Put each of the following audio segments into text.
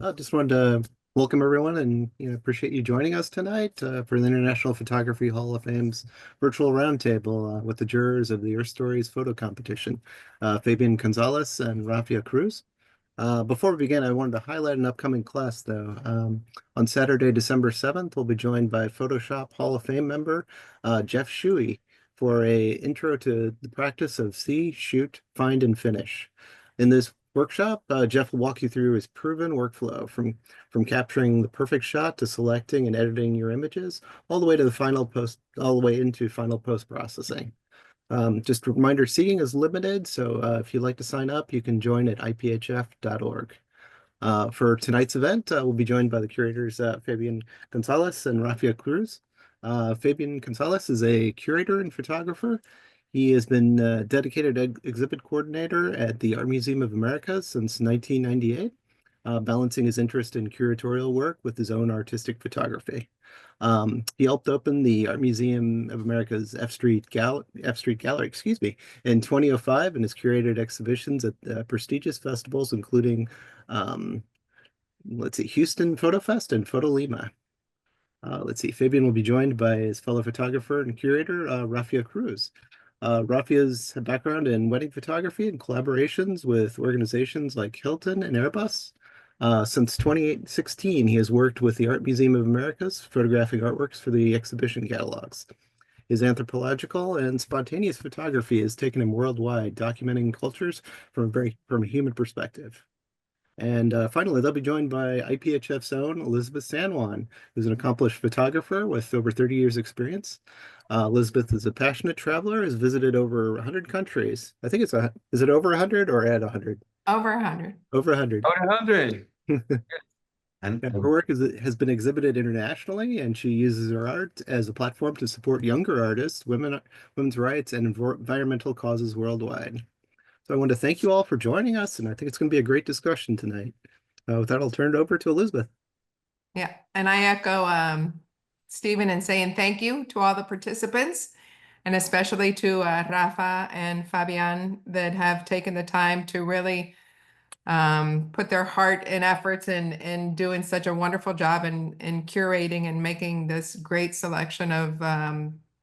I just wanted to welcome everyone and appreciate you joining us tonight for the International Photography Hall of Fame's virtual roundtable with the jurors of the Earth Stories photo competition, Fabian Gonzalez and Rafa Cruz. Before we begin, I wanted to highlight an upcoming class, though. On Saturday, December 7th, we'll be joined by Photoshop Hall of Fame member Jeff Shuey for a intro to the practice of see, shoot, find, and finish. In this workshop, Jeff will walk you through his proven workflow from capturing the perfect shot to selecting and editing your images, all the way to all the way into final post-processing. Just a reminder, seating is limited, so if you'd like to sign up, you can join at iphf.org. For tonight's event, we'll be joined by the curators Fabian Gonzalez and Rafa Cruz. Fabian Gonzalez is a curator and photographer. He has been dedicated exhibit coordinator at the Art Museum of America since 1998, balancing his interest in curatorial work with his own artistic photography. He helped open the Art Museum of America's F Street Gallery, excuse me, in 2005, and has curated exhibitions at prestigious festivals, including, um, let's see, Houston Photo Fest and Photo Lima. Let's see, Fabian will be joined by his fellow photographer and curator, Rafa Cruz. Rafia's background in wedding photography and collaborations with organizations like Hilton and Airbus. Since 2016, he has worked with the Art Museum of America's, photographing artworks for the exhibition catalogs. His anthropological and spontaneous photography has taken him worldwide, documenting cultures from a human perspective. And finally, they'll be joined by IPHF's own Elizabeth San Juan, who's an accomplished photographer with over 30 years experience. Elizabeth is a passionate traveler, has visited over 100 countries. I think is it over 100 or at 100? Over 100. Over 100. Over 100. And her work has been exhibited internationally, and she uses her art as a platform to support younger artists, women's rights, and environmental causes worldwide. So I want to thank you all for joining us, and I think it's going to be a great discussion tonight. With that, I'll turn it over to Elizabeth. Yeah, and I echo Stephen in saying thank you to all the participants, and especially to Rafa and Fabian that have taken the time to really put their heart and efforts in doing such a wonderful job in curating and making this great selection of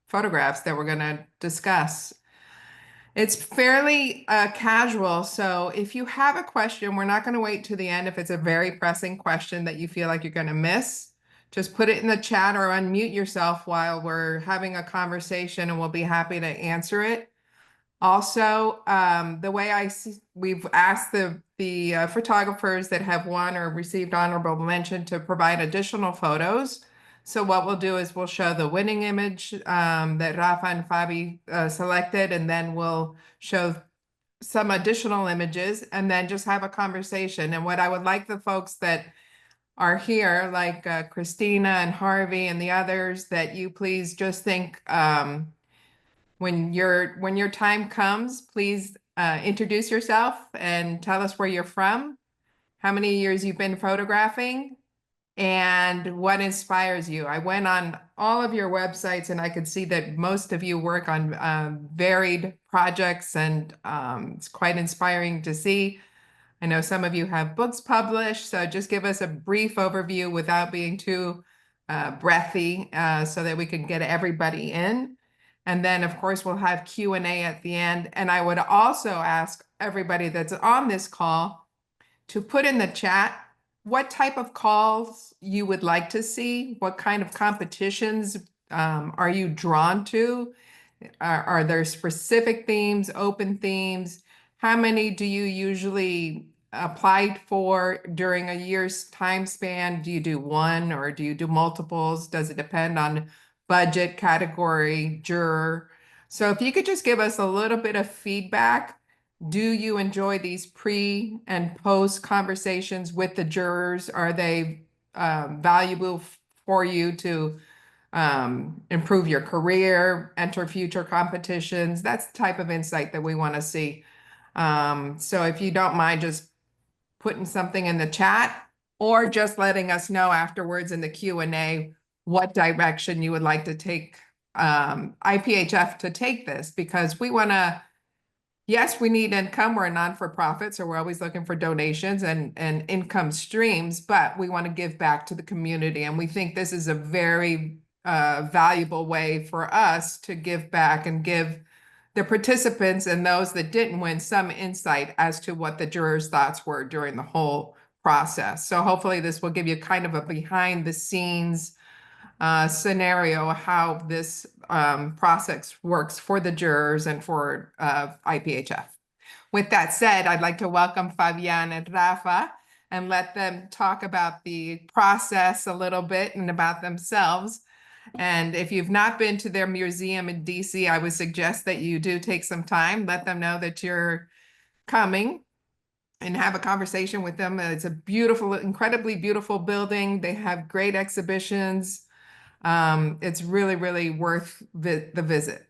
photographs that we're going to discuss. It's fairly casual, so if you have a question, we're not going to wait to the end. If it's a very pressing question that you feel like you're going to miss, just put it in the chat or unmute yourself while we're having a conversation, and we'll be happy to answer it. Also, the way we've asked the photographers that have won or received honorable mention to provide additional photos. So what we'll do is we'll show the winning image that Rafa and Fabi selected, and then we'll show some additional images and then just have a conversation. And what I would like the folks that are here, like Christina and Harvey and the others, that you please just think when your time comes, please introduce yourself and tell us where you're from, how many years you've been photographing, and what inspires you. I went on all of your websites and I could see that most of you work on varied projects, and it's quite inspiring to see. I know some of you have books published, so just give us a brief overview without being too breathy so that we can get everybody in. And then, of course, we'll have Q&A at the end. And I would also ask everybody that's on this call to put in the chat what type of calls you would like to see, what kind of competitions are you drawn to? Are there specific themes, open themes? How many do you usually apply for during a year's time span? Do you do one or do you do multiples? Does it depend on budget, category, juror? So if you could just give us a little bit of feedback. Do you enjoy these pre and post conversations with the jurors? Are they valuable for you to improve your career, enter future competitions? That's the type of insight that we want to see. So if you don't mind just putting something in the chat or just letting us know afterwards in the Q&A what direction you would like to take IPHF to take this, because we want to Yes, we need income. We're a non-for-profit, so we're always looking for donations and income streams, but we want to give back to the community. And we think this is a very valuable way for us to give back and give the participants and those that didn't win some insight as to what the jurors' thoughts were during the whole process. So hopefully this will give you kind of a behind the scenes scenario how this process works for the jurors and for IPHF. With that said, I'd like to welcome Fabian and Rafa and let them talk about the process a little bit and about themselves. And if you've not been to their museum in DC, I would suggest that you do take some time, let them know that you're coming and have a conversation with them. It's a beautiful, incredibly beautiful building. They have great exhibitions. It's really, really worth the visit.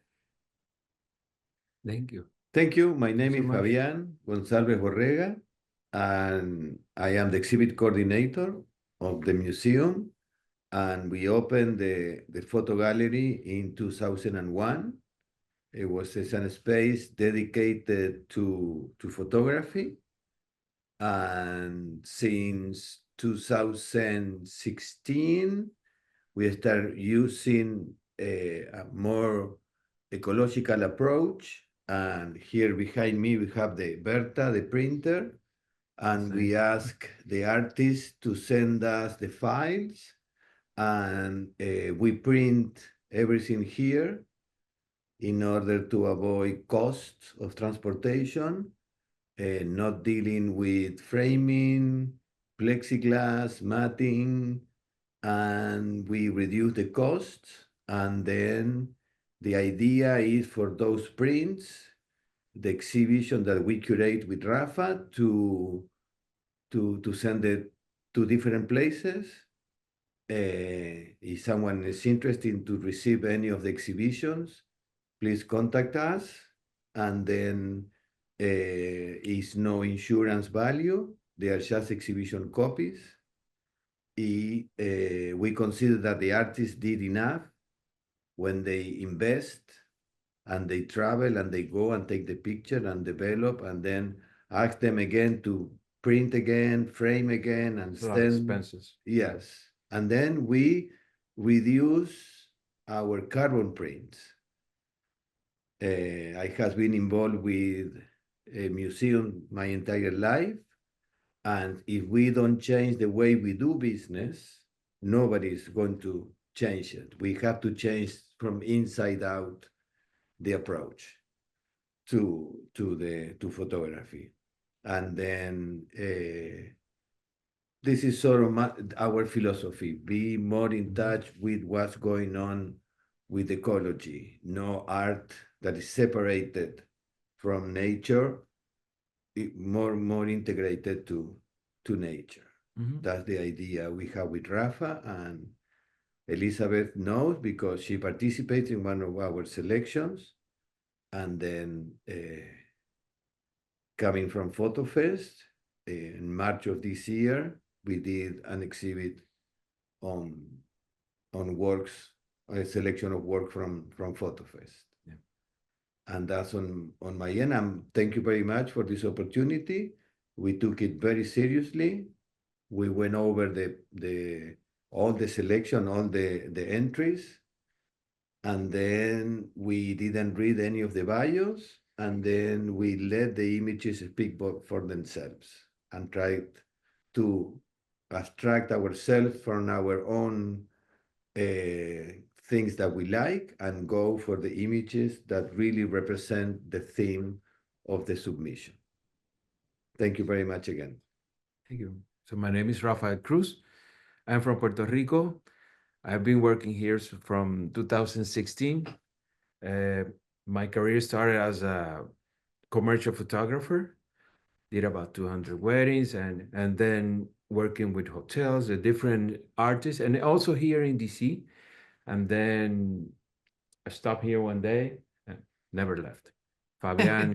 Thank you. Thank you. My name so is much. Fabian Goncalves Borrega, and I am the exhibit coordinator of the museum. And we opened the photo gallery in 2001. It's a space dedicated to photography. And since 2016, we start using a more ecological approach. And here behind me, we have the Berta, the printer. And we ask the artists to send us the files. And we print everything here in order to avoid costs of transportation, not dealing with framing, plexiglass, matting, and we reduce the costs. And then the idea is for those prints, the exhibition that we curate with Rafa to send it to different places. If someone is interested to receive any of the exhibitions, please contact us. And then is no insurance value. They are just exhibition copies. We consider that the artists did enough when they invest and they travel and they go and take the picture and develop and then ask them again to print again, frame again, and It's a lot of stand. expenses. Yes. And then we reduce our carbon prints. I have been involved with a museum my entire life. And if we don't change the way we do business, nobody's going to change it. We have to change from inside out the approach to photography. And then this is sort of our philosophy, be more in touch with what's going on with ecology, no art that is separated from nature, more integrated to nature. That's the idea we have with Rafa, and Elizabeth knows because she participates in one of our selections. And then coming from PhotoFest, in March of this year, we did an exhibit on works, a selection of work from PhotoFest. Yeah. And that's on my end. And thank you very much for this opportunity. We took it very seriously. We went over all the selection, all the entries. And then we didn't read any of the bios. And then we let the images speak for themselves and tried to abstract ourselves from our own things that we like and go for the images that really represent the theme of the submission. Thank you very much again. Thank you. So my name is Rafa Cruz. I'm from Puerto Rico. I've been working here from 2016. My career started as a commercial photographer, did about 200 weddings, and then working with hotels, the different artists, and also here in DC. And then I stopped here one day and never left. Fabian,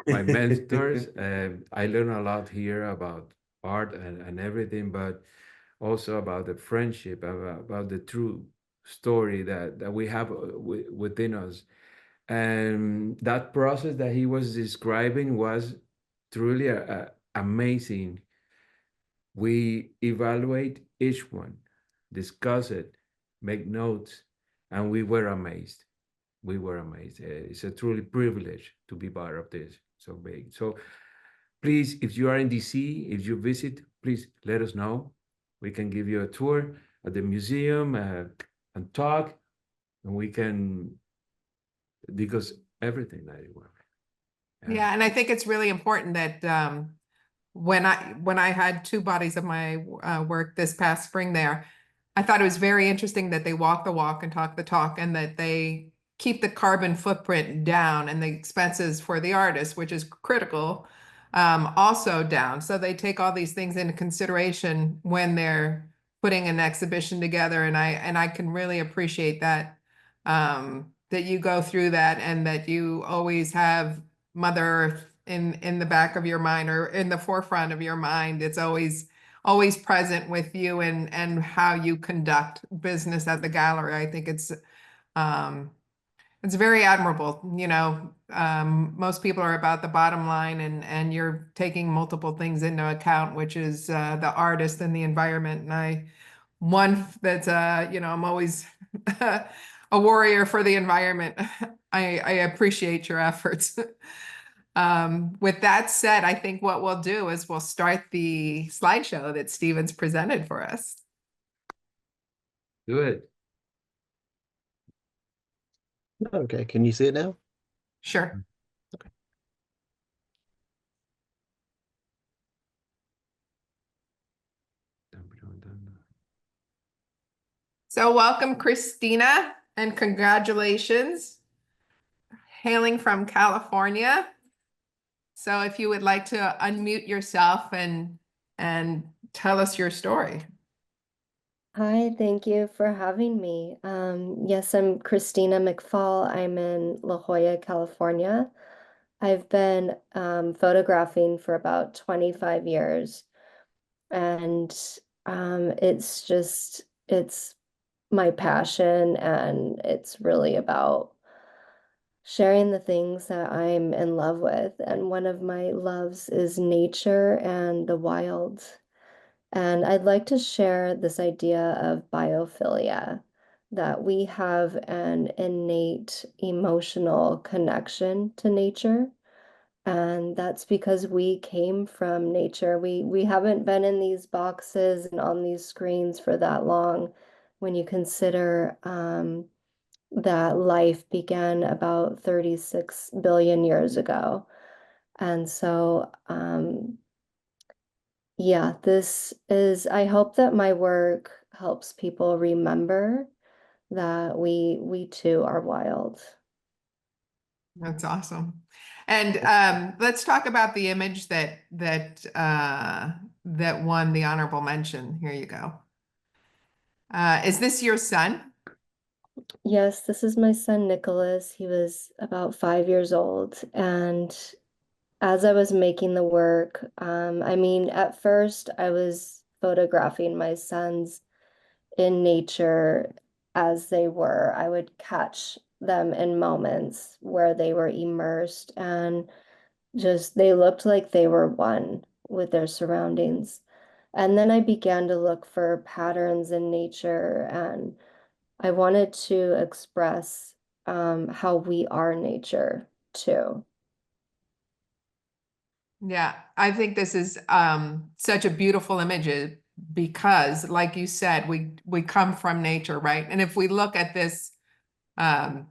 my mentors. I learned a lot here about art and everything, but also about the friendship, about the true story that we have within us. And that process that he was describing was truly amazing. We evaluate each one, discuss it, make notes, and we were amazed. We were amazed. It's a truly privilege to be part of this so big. So please, if you are in DC, if you visit, please let us know. We can give you a tour at the museum and talk, and we can because everything that you work. Yeah, and I think it's really important that when I had two bodies of my work this past spring there, I thought it was very interesting that they walk the walk and talk the talk, and that they keep the carbon footprint down and the expenses for the artist, which is critical, also down. So they take all these things into consideration when they're putting an exhibition together, and I can really appreciate that that you go through that, and that you always have Mother Earth in the back of your mind, or in the forefront of your mind. It's always present with you, and how you conduct business at the gallery. I think it's very admirable. You know, most people are about the bottom line, and you're taking multiple things into account, which is the artist and the environment. And that's you know, I'm always a warrior for the environment. I appreciate your efforts. With that said, I think what we'll do is we'll start the slideshow that Steven's presented for us. Do it. Okay, can you see it now? Sure. So welcome, Christina, and congratulations. Hailing from California. So if you would like to unmute yourself and tell us your story. Hi, thank you for having me. Yes, I'm Christina McFall. I'm in La Jolla, California. I've been photographing for about 25 years, and it's my passion, and it's really about sharing the things that I'm in love with. And one of my loves is nature and the wild. And I'd like to share this idea of biophilia, that we have an innate emotional connection to nature. And that's because we came from nature. We haven't been in these boxes and on these screens for that long when you consider that life began about 36 billion years ago. And so, yeah, I hope that my work helps people remember that we too are wild. That's awesome. And let's talk about the image that won the honorable mention. Here you go. Is this your son? Yes, this is my son, Nicholas. He was about 5 years old. And as I was making the work, I mean, at first I was photographing my sons in nature as they were. I would catch them in moments where they were immersed, and just they looked like they were one with their surroundings. And then I began to look for patterns in nature, and I wanted to express how we are nature too. Yeah, I think this is such a beautiful image because, like you said, we come from nature, right? And if we look at this, I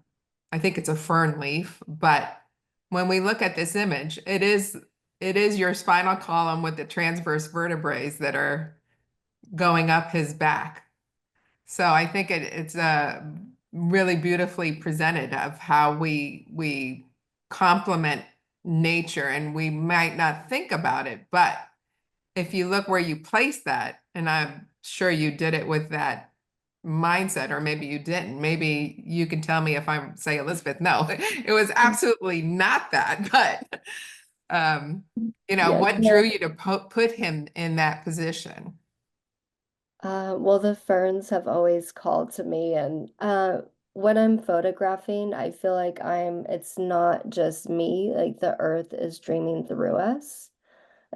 think it's a fern leaf, but when we look at this image, it is your spinal column with the transverse vertebrae that are going up his back. So I think it's really beautifully presented of how we complement nature, and we might not think about it, but if you look where you place that, and I'm sure you did it with that mindset, or maybe you didn't. Maybe you can tell me if I'm say Elizabeth. No, it was absolutely not that. But you know, Yes. what drew you to put him in that position? Well, the ferns have always called to me, and when I'm photographing, I feel like it's not just me, like the earth is dreaming through us.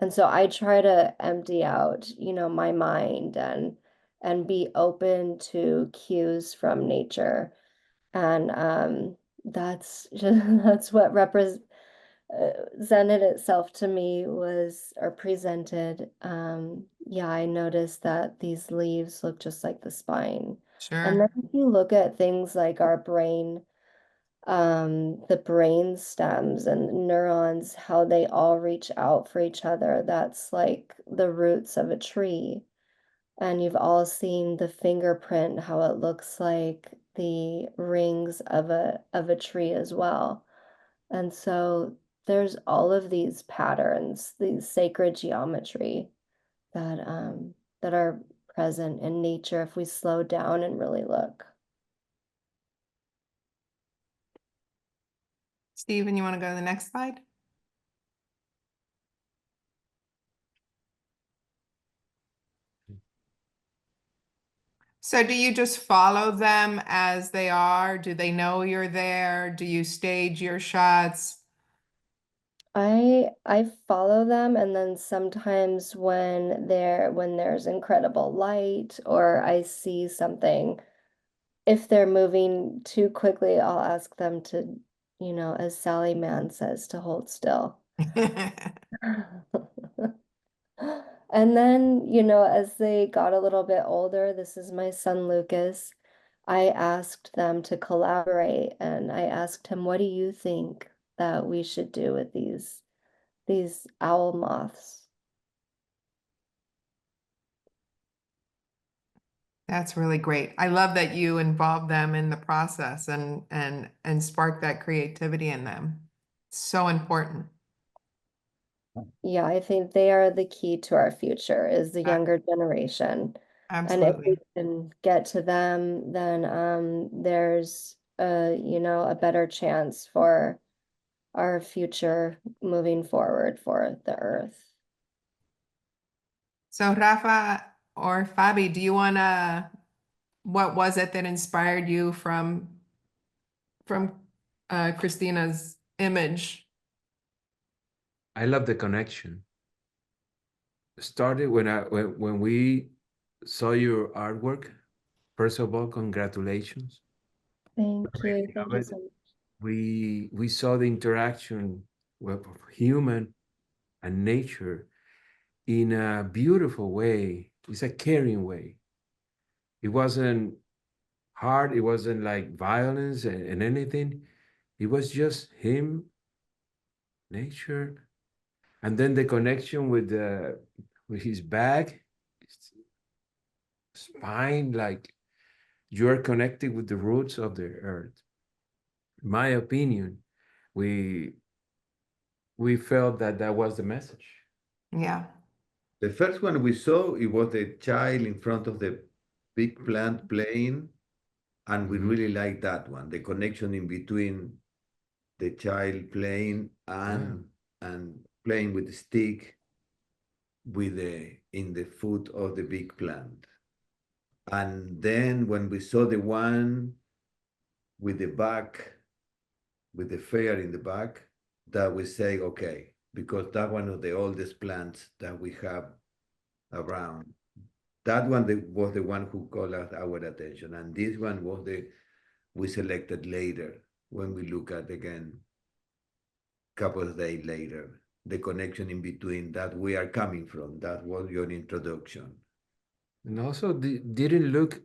And so I try to empty out, my mind and be open to cues from nature. And that's just that's what represented itself to me was or presented. Yeah, I noticed that these leaves look just like the spine. And then Sure. if you look at things like our brain, the brain stems and neurons, how they all reach out for each other. That's like the roots of a tree. And you've all seen the fingerprint, how it looks like the rings of a tree as well. And so there's all of these patterns, these sacred geometry that are present in nature if we slow down and really look. Stephen, you want to go to the next slide? So do you just follow them as they are? Do they know you're there? Do you stage your shots? I follow them, and then sometimes when there's incredible light or I see something, if they're moving too quickly, I'll ask them to, as Sally Mann says, to hold still. And then, as they got a little bit older, this is my son Lucas, I asked them to collaborate and I asked him, what do you think that we should do with these owl moths? That's really great. I love that you involve them in the process and spark that creativity in them. So important. Yeah, I think they are the key to our future is the A- younger generation. And if we Absolutely. can get to them, then there's a better chance for our future moving forward for the earth. So Rafa or Fabi, do you wanna, what was it that inspired you from Christina's image? I love the connection. Started when we saw your artwork. First of all, congratulations. Thank you. Amazing Thank of you it. so much. We saw the interaction with human and nature in a beautiful way. It's a caring way. It wasn't hard. It wasn't like violence and anything. It was just him, nature, and then the connection with his back, his spine, like you're connected with the roots of the earth. In my opinion, we we felt that that was the message. Yeah. The first one we saw, it was the child in front of the big plant playing, and we Mhm. really liked that one. The connection in between the child playing Yeah. and playing with the stick with the in the foot of the big plant. And then when we saw the one with the back, with the fair in the back, that we say, okay, because that one of the oldest plants that we have around. That one was the one who called our attention. And this one was the we selected later when we look at again, couple of days later, the connection in between that we are coming from. That was your introduction. And also didn't look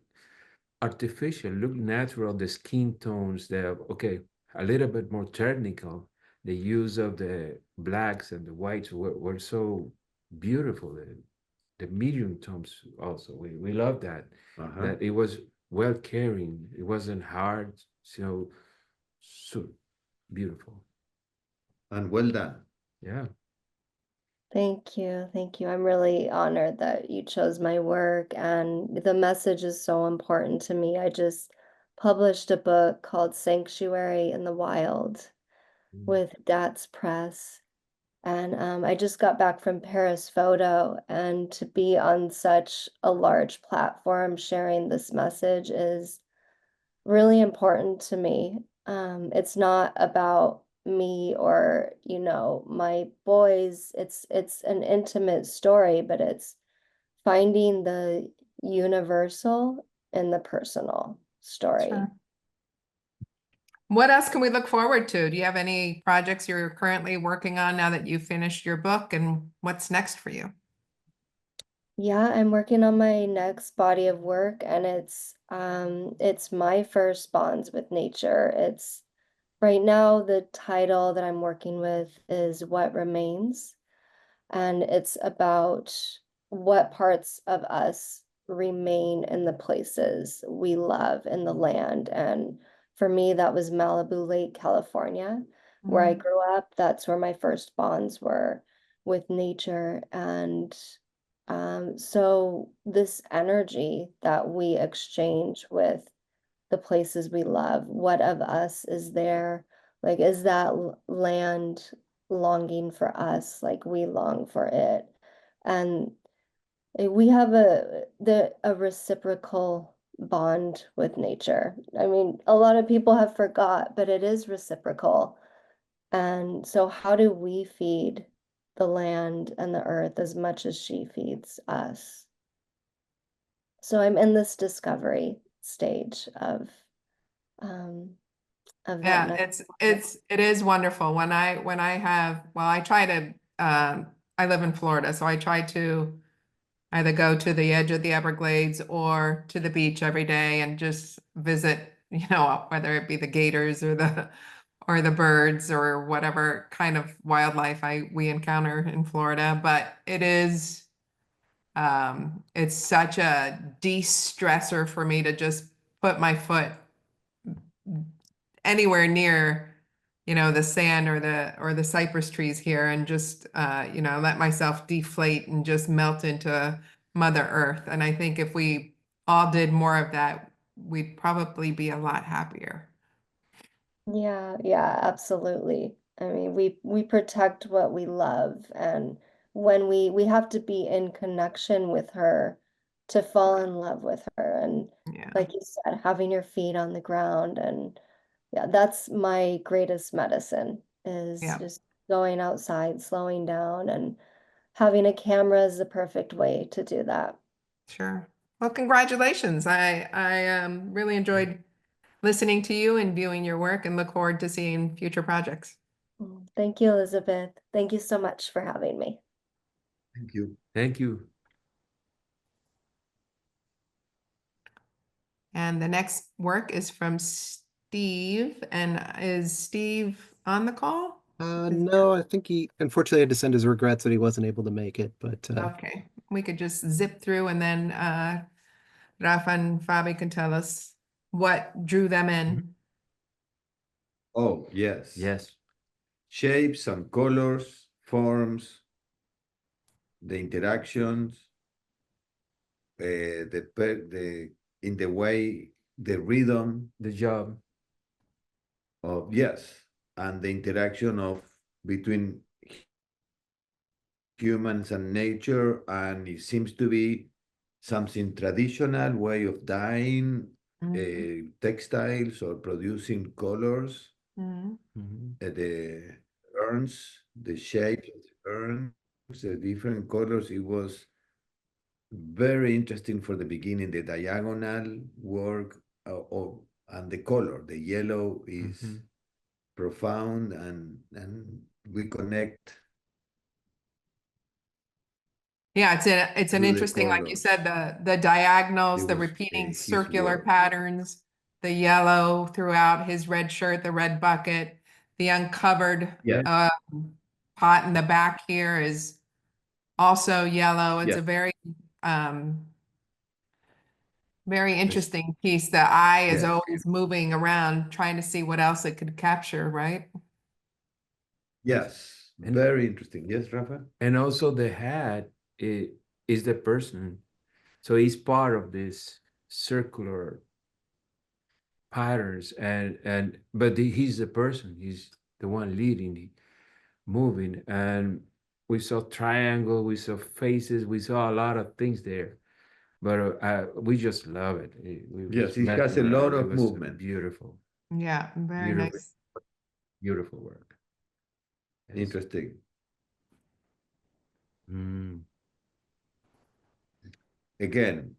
artificial, look natural. The skin tones, okay, a little bit more technical. The use of the blacks and the whites were so beautiful. The medium tones also. We love that. Uh-huh. That it was well caring. It wasn't hard. So beautiful. And well done. Yeah. Thank you. Thank you. I'm really honored that you chose my work, and the message is so important to me. I just published a book called Sanctuary in the Wild with DATS Press. And I just got back from Paris Photo, and to be on such a large platform sharing this message really important to me. It's not about me or, my boys. It's an intimate story, but it's finding the universal in the personal story. Sure. What else can we look forward to? Do you have any projects you're currently working on now that you've finished your book, and what's next for you? Yeah, I'm working on my next body of work, and it's my first bonds with nature. It's right now the title that I'm working with is What Remains, and it's about what parts of us remain in the places we love in the land. And for me, that was Malibu Lake, California, where I grew up. That's where my first bonds were with nature. And so this energy that we exchange with the places we love, what of us is there? Like, is that land longing for us like we long for it? And we have a reciprocal bond with nature. I mean, a lot of people have forgot, but it is reciprocal. And so how do we feed the land and the earth as much as she feeds us? So I'm in this discovery stage um of that Yeah, next. it is wonderful when I have, well, I try to I live in Florida, so I try to either go to the edge of the Everglades or to the beach every day and just visit, whether it be the gators or the birds or whatever kind of wildlife we encounter in Florida. But it's such a de-stressor for me to just put my foot anywhere near, the sand or the cypress trees here and just let myself deflate and just melt into Mother Earth. And I think if we all did more of that, we'd probably be a lot happier. Yeah, yeah, absolutely. I mean, we protect what we love, and when we have to be in connection with her to fall in love with her. And Yeah. like you said, having your feet on the ground, and yeah, that's my greatest medicine is Yeah, just going outside, slowing down, and having a camera is the perfect way to do that. sure. Well, congratulations. I really enjoyed listening to you and viewing your work and look forward to seeing future projects. Thank you, Elizabeth. Thank you so much for having me. Thank you. Thank you. And the next work is from Steve. And is Steve on the call? No, I think he unfortunately had to send his regrets that he wasn't able to make it, but Okay, we could just zip through and then Rafa and Fabi can tell us what drew them in. Oh, yes. Yes. Shapes and colors, forms, the interactions, the in the way, the rhythm The job. of, yes, and the interaction of between humans and nature, and it seems to be something traditional way of dyeing textiles or producing colors. Mhm. The urns, the shape of the urns, the different colors. It was very interesting for the beginning, the diagonal work and the color. The yellow is profound, and we connect Yeah, it's an through the interesting, like you colors. said, the diagonals, It the was repeating his circular work. patterns, the yellow throughout his red shirt, the red bucket, the uncovered Yes, pot in the back here is also yellow. It's yes, a um, very interesting piece. The eye is yes, always moving around, trying to see what else it could capture, right? yes. And Very interesting. Yes, Rafa? and also the hat is the person. So he's part of this circular patterns and but he's the person. He's the one leading, moving. And we saw triangle, we saw faces, we saw a lot of things there. but we just love it. We Yes, just it met has a him, lot it of was movement. beautiful, Yeah, very beautiful, nice. beautiful work. Yes. Interesting. Mm. Again,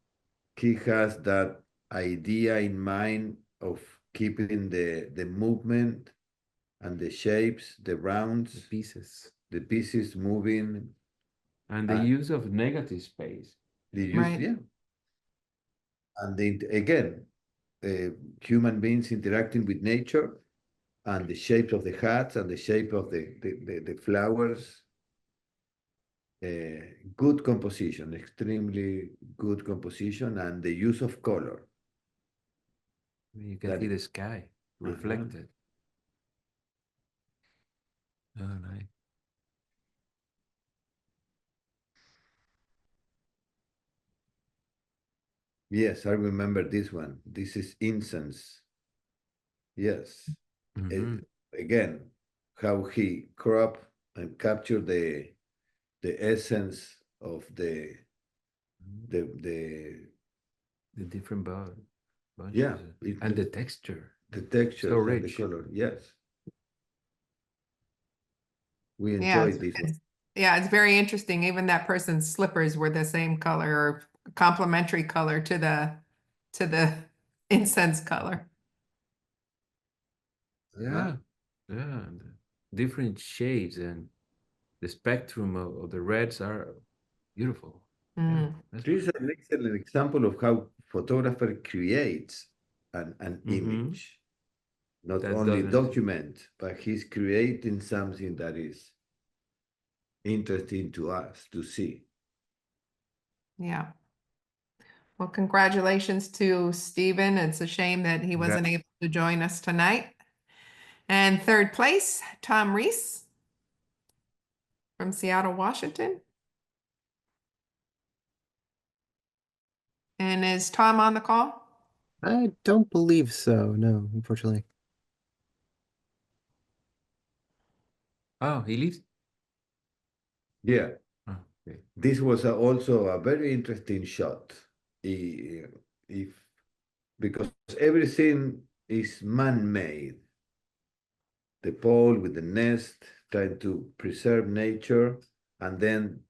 he has that idea in mind of keeping the movement and the shapes, the rounds, the pieces moving. And the use of negative space. The use, Right. yeah. And again, human beings interacting with nature and the shapes of the hats and the shape of the flowers. Good composition, extremely good composition, and the use of color. You can see the sky reflected. Oh, nice. Yes, I remember this one. This is incense. Yes. Again, how he crop and capture the essence of the different bunches. Yeah, and the texture. The texture So and the rich. color. Yes. We Yeah, enjoyed this one. yeah, it's very interesting. Even that person's slippers were the same color or complementary color to the incense color. Yeah, yeah. Different shades and the spectrum of the reds are beautiful. Mm. Yeah, This is an excellent example of how photographer creates an image. Not That only doesn't- document, but he's creating something that is interesting to us to see. Yeah. Well, congratulations to Stephen. It's a shame that he wasn't able to join us tonight. And third place, Tom Reese from Seattle, Washington. And is Tom on the call? I don't believe so. No, unfortunately. Oh, he leaves? Yeah. Oh, okay. This was also a very interesting shot. If because everything is man-made. The pole with the nest, trying to preserve nature, and then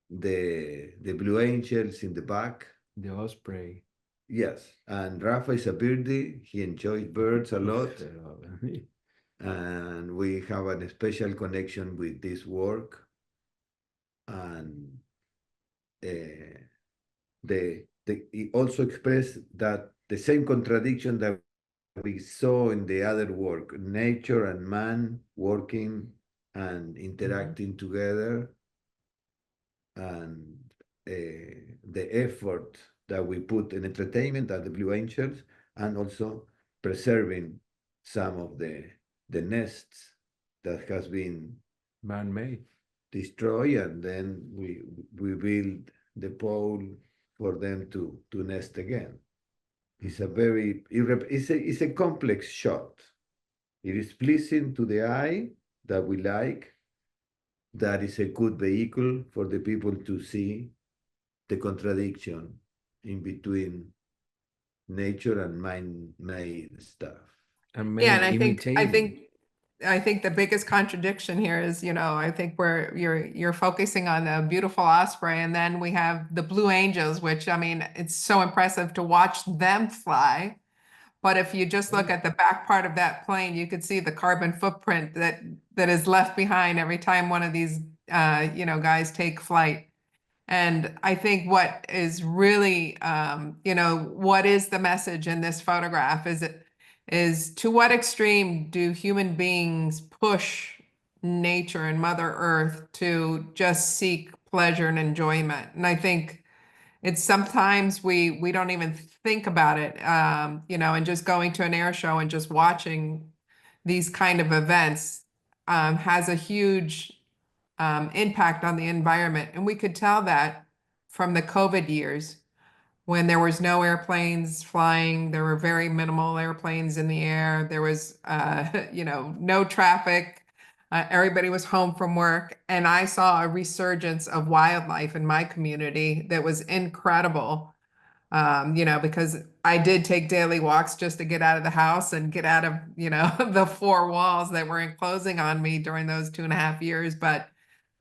the blue angels in the back. The osprey. Yes, and Rafa is a birdie. He enjoys birds a lot. And we have a special connection with this work. And it also expressed that the same contradiction that we saw in the other work, nature and man working and interacting together, and the effort that we put in entertainment at the Blue Angels, and also preserving some of the nests that has been man-made, destroyed, and then we build the pole for them to nest again. It's a very it's a complex shot. It is pleasing to the eye that we like. That is a good vehicle for the people to see the contradiction in between nature and man-made stuff. and Yeah, and imitating. I think the biggest contradiction here is, I think where you're focusing on the beautiful osprey, and then we have the blue angels, which I mean, it's so impressive to watch them fly. But if you just look at the back part of that plane, you could see the carbon footprint that is left behind every time one of these guys take flight. And I think what is really, what is the message in this photograph? Is to what extreme do human beings push nature and Mother Earth to just seek pleasure and enjoyment? And I think it's sometimes we don't even think about it, and just going to an air show and just watching these kind of events has a huge impact on the environment. And we could tell that from the COVID years when there was no airplanes flying, there were very minimal airplanes in the air. There was, no traffic. Everybody was home from work. And I saw a resurgence of wildlife in my community that was incredible. You know, because I did take daily walks just to get out of the house and get out of, you know, the four walls that were enclosing on me during those 2.5 years. But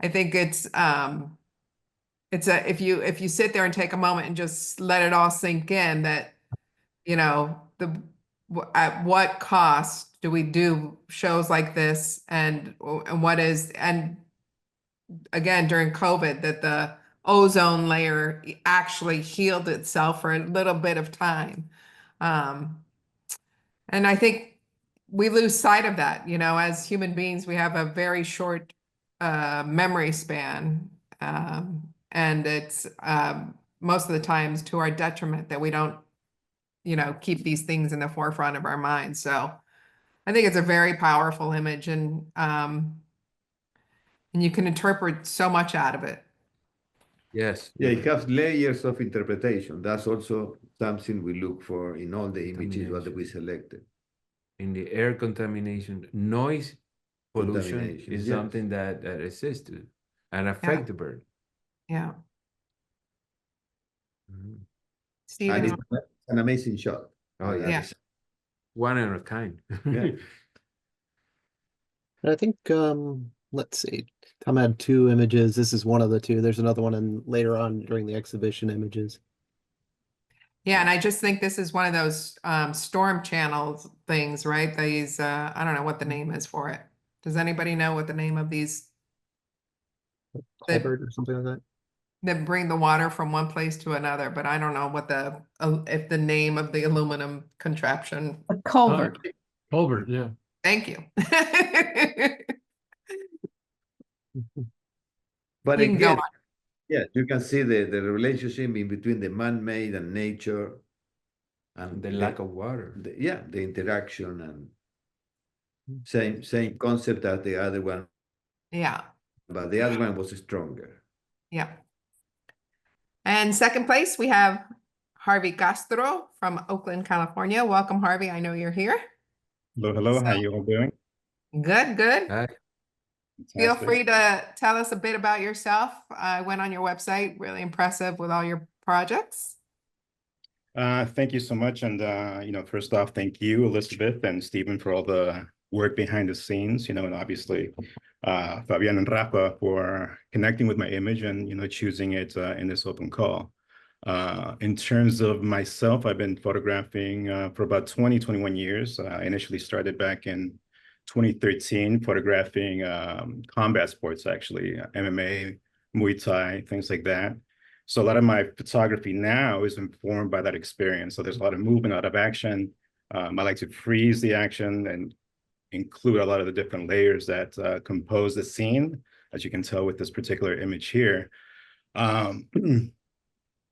I think it's if you sit there and take a moment and just let it all sink in that, you know, at what cost do we do shows like this, and again during COVID that the ozone layer actually healed itself for a little bit of time. And I think we lose sight of that, you know, as human beings, we have a very short memory span. And it's most of the times to our detriment that we don't, you know, keep these things in the forefront of our minds. So I think it's a very powerful image, and you can interpret so much out of it. Yes. Yeah, it has layers of interpretation. That's also something we look for in all the images that we selected. In the air contamination, noise pollution Contamination, is yes. something that exists and affect the bird. Yeah. Mhm. Stephen, And it's an amazing shot. Oh, I yeah. Yeah. have to say. One of a kind. Yeah. And I think, let's see, Tom had two images. This is one of the two. There's another one in later on during the exhibition images. yeah, and I just think this is one of those storm channels things, right? These I don't know what the name is for it. Does anybody know what the name of these Colbert or something like that. that bring the water from one place to another? But I don't know what if the name of the aluminum contraption. A culvert. Culvert, yeah. Thank you. But You can go again, on. yeah, you can see the relationship in between the man-made and nature and The lack of water. the interaction and same concept as the other one, Yeah, but the other one was stronger. yeah. And second place, we have Harvey Castro from Oakland, California. Welcome, Harvey. I know you're here. Hello, hello. How So- you all doing? Good, good. Hi. Feel Fantastic. free to tell us a bit about yourself. I went on your website, really impressive with all your projects. Thank you so much. And, first off, thank you, Elizabeth and Stephen, for all the work behind the scenes, and obviously Fabian and Rafa for connecting with my image and, choosing it in this open call. In terms of myself, I've been photographing for about 21 years. I initially started back in 2013, photographing combat sports, actually, MMA, Muay Thai, things like that. So a lot of my photography now is informed by that experience. So there's a lot of movement, a lot of action. I like to freeze the action and include a lot of the different layers that compose the scene, as you can tell with this particular image here. And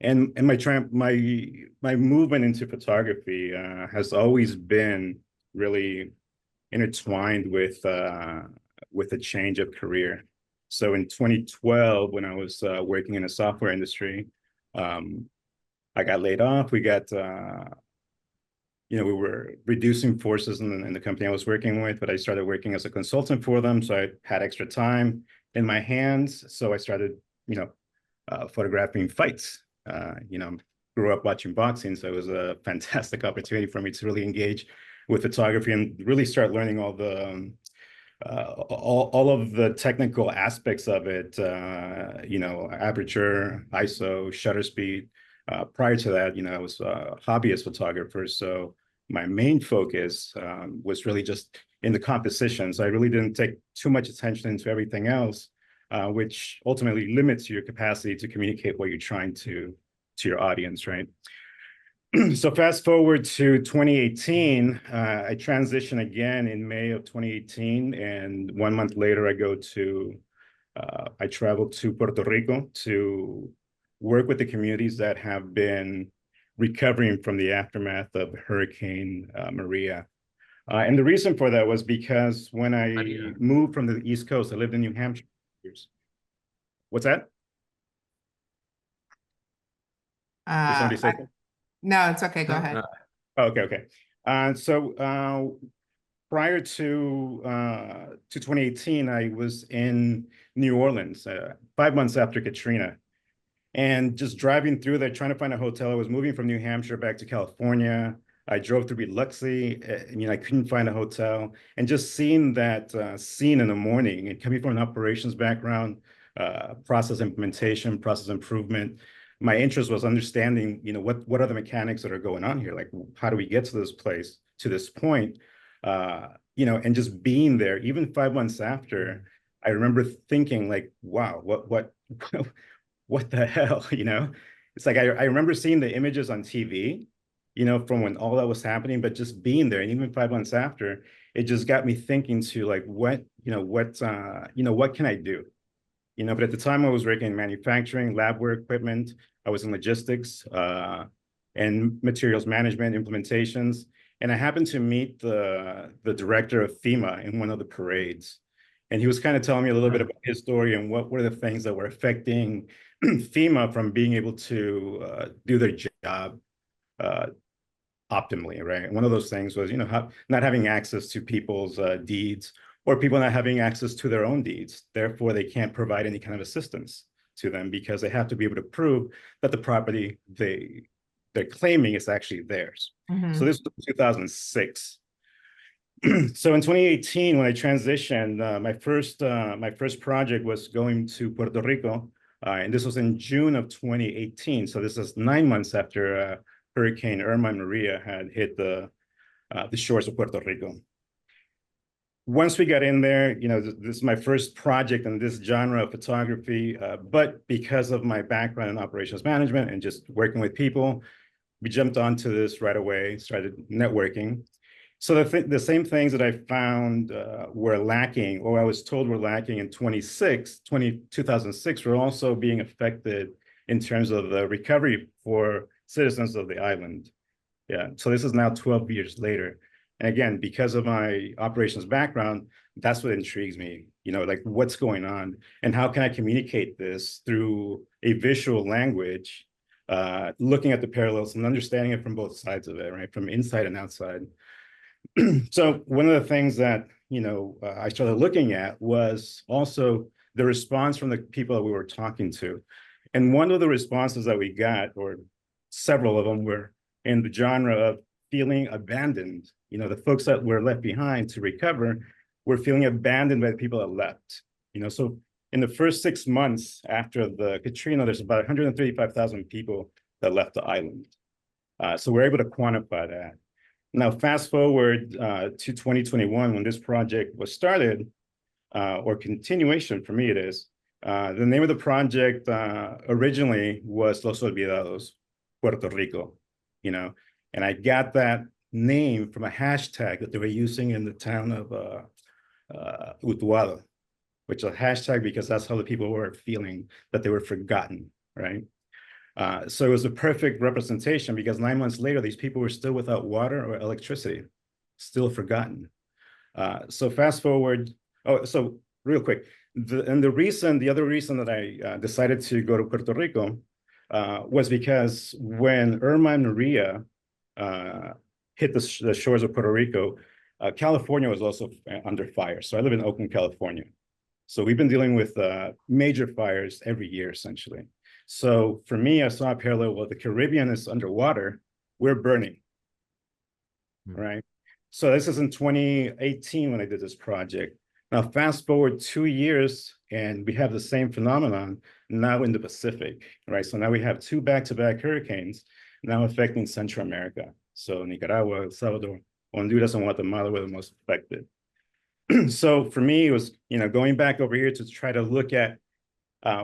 my movement into photography has always been really intertwined with a change of career. So in 2012, when I was working in the software industry, I got laid off. We got, we were reducing forces in the company I was working with, but I started working as a consultant for them. So I had extra time in my hands. So I started, photographing fights. Grew up watching boxing, so it was a fantastic opportunity for me to really engage with photography and really start learning all of the technical aspects of it. Aperture, ISO, shutter speed. Prior to that, I was a hobbyist photographer, so my main focus was really just in the compositions. I really didn't take too much attention into everything else, which ultimately limits your capacity to communicate what you're trying to your audience, right? So fast forward to 2018, I transition again in May of 2018, and 1 month later, I traveled to Puerto Rico to work with the communities that have been recovering from the aftermath of Hurricane Maria. And the reason for that was because when I moved from the East Coast, I lived in New Hampshire for years. What's that? Did somebody say something? No, it's okay. Go ahead. Okay. So prior to 2018, I was in New Orleans 5 months after Katrina. And just driving through there, trying to find a hotel. I was moving from New Hampshire back to California. I drove through Biloxi. I couldn't find a hotel. And just seeing that scene in the morning, and coming from an operations background, process implementation, process improvement, my interest was understanding, what are the mechanics that are going on here? Like, how do we get to this place, to this point? And just being there, even 5 months after, I remember thinking like, wow, what what the hell, It's like, I remember seeing the images on TV, from when all that was happening, but just being there, and even 5 months after, it just got me thinking to like, what can I do? But at the time I was working in manufacturing, lab work equipment, I was in logistics, and materials management implementations. And I happened to meet the director of FEMA in one of the parades. And he was kind of telling me a little bit about his story and what were the things that were affecting FEMA from being able to do their job optimally, right? And one of those things was, not having access to people's deeds, or people not having access to their own deeds. Therefore, they can't provide any kind of assistance to them because they have to be able to prove that the property they're claiming is actually theirs. So this was 2006. So in 2018, when I transitioned, my first project was going to Puerto Rico, and this was in June of 2018. So this is 9 months after Hurricane Irma and Maria had hit the shores of Puerto Rico. Once we got in there, this is my first project in this genre of photography, but because of my background in operations management and just working with people, we jumped onto this right away, started networking. So the same things that I found were lacking, or I was told were lacking in 2006, were also being affected in terms of the recovery for citizens of the island. Yeah, so this is now 12 years later. And again, because of my operations background, that's what intrigues me, like what's going on and how can I communicate this through a visual language, looking at the parallels and understanding it from both sides of it, right? From inside and outside. So one of the things that, I started looking at was also the response from the people that we were talking to. And one of the responses that we got, or several of them, were in the genre of feeling abandoned. The folks that were left behind to recover were feeling abandoned by the people that left. So in the first 6 months after the Katrina, there's about 135,000 people that left the island. So we're able to quantify that. Now, fast forward to 2021, when this project was started, or continuation for me it is, the name of the project originally was Los Olvidados, Puerto Rico, and I got that name from a hashtag that they were using in the town of Utuado, which is a hashtag because that's how the people were feeling, that they were forgotten, right? So it was a perfect representation because 9 months later, these people were still without water or electricity, still forgotten. So fast forward, so real quick, the other reason that I decided to go to Puerto Rico was because when Irma and Maria hit the shores of Puerto Rico, California was also under fire. So I live in Oakland, California. So we've been dealing with major fires every year, essentially. So for me, I saw a parallel. Well, the Caribbean is underwater, we're burning, right? So this is in 2018 when I did this project. Now, fast forward 2 years, and we have the same phenomenon now in the Pacific, right? So now we have 2 back-to-back hurricanes now affecting Central America. So Nicaragua, El Salvador, Honduras, and Guatemala were the most affected. So for me, it was, going back over here to try to look at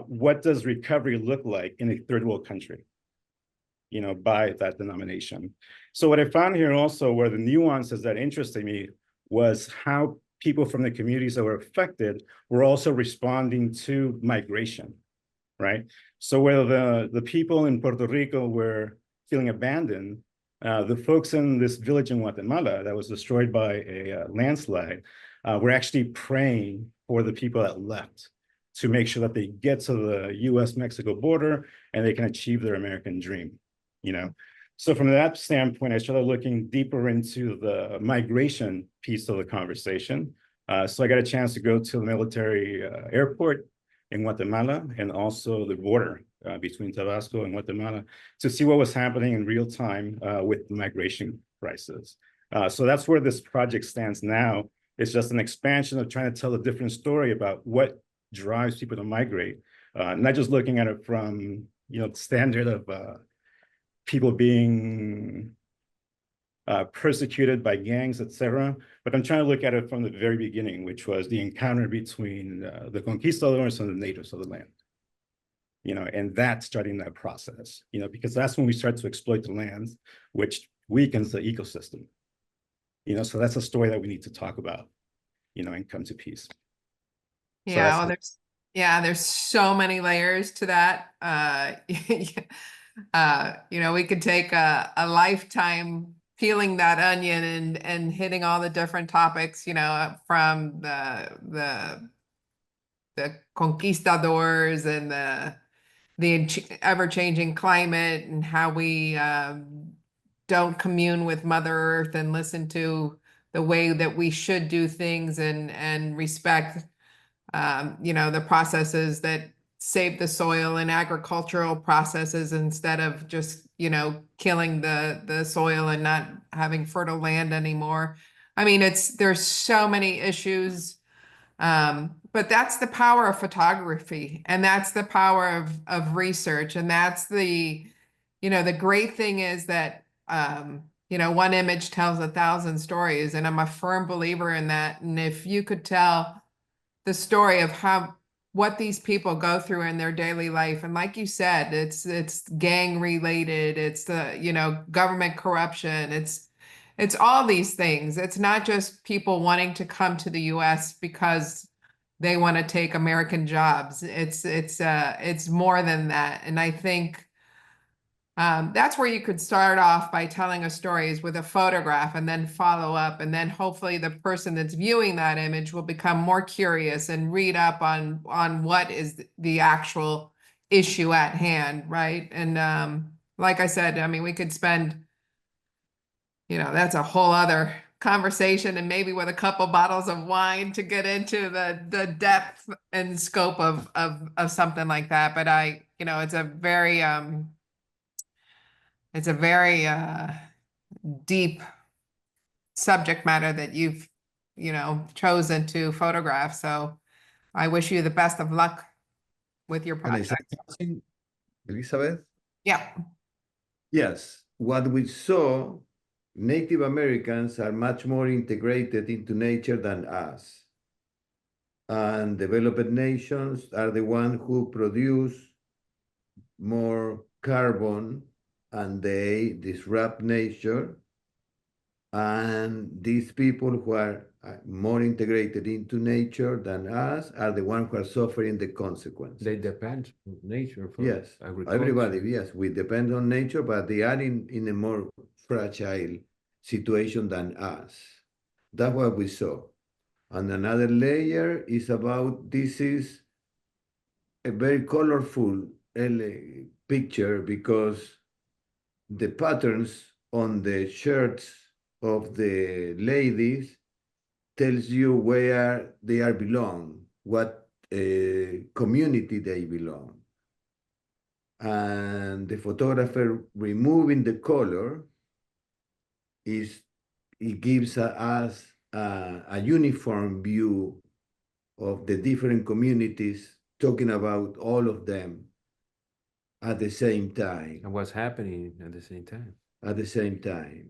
what does recovery look like in a third world country, by that denomination. So what I found here also were the nuances that interested me was how people from the communities that were affected were also responding to migration, right? So where the people in Puerto Rico were feeling abandoned, the folks in this village in Guatemala that was destroyed by a landslide were actually praying for the people that left to make sure that they get to the US-Mexico border and they can achieve their American dream, So from that standpoint, I started looking deeper into the migration piece of the conversation. So I got a chance to go to the military airport in Guatemala and also the border between Tabasco and Guatemala to see what was happening in real time with the migration crisis. So that's where this project stands now. It's just an expansion of trying to tell a different story about what drives people to migrate, not just looking at it from the standard of people being persecuted by gangs, etc. But I'm trying to look at it from the very beginning, which was the encounter between the conquistadors and the natives of the land. And that's starting that process, because that's when we start to exploit the lands, which weakens the ecosystem. So that's a story that we need to talk about, and come to peace. Yeah, well, there's so many layers to that. We could take a lifetime peeling that onion and hitting all the different topics, from the conquistadors and the ever-changing climate and how we don't commune with Mother Earth and listen to the way that we should do things and respect the processes that save the soil and agricultural processes instead of just, killing the soil and not having fertile land anymore. I mean, there's so many issues. But that's the power of photography, and that's the power of research. And that's the great thing is that, one image tells 1,000 stories, and I'm a firm believer in that. And if you could tell the story of what these people go through in their daily life, and like you said, it's gang related, it's the government corruption, it's all these things. It's not just people wanting to come to the US because they want to take American jobs. It's more than that. And I think that's where you could start off by telling a story is with a photograph and then follow up. And then hopefully the person that's viewing that image will become more curious and read up on what is the actual issue at hand, right? And like I said, I mean, we could spend, that's a whole other conversation, and maybe with a couple bottles of wine to get into the depth and scope of something like that. But it's a very deep subject matter that you've chosen to photograph. So I wish you the best of luck with your Can I say project. something, Elizabeth? Yeah. Yes, what we saw, Native Americans are much more integrated into nature than us. And developed nations are the ones who produce more carbon and they disrupt nature. And these people who are more integrated into nature than us are the ones who are suffering the consequences. They depend on nature for Yes, agriculture. everybody, yes, we depend on nature, but they are in a more fragile situation than us. That's what we saw. And another layer is about this is a very colorful picture because the patterns on the shirts of the ladies tells you where they are belong, what community they belong. And the photographer removing the color it gives us a uniform view of the different communities, talking about all of them at the same time. And what's happening at the same time. At the same time.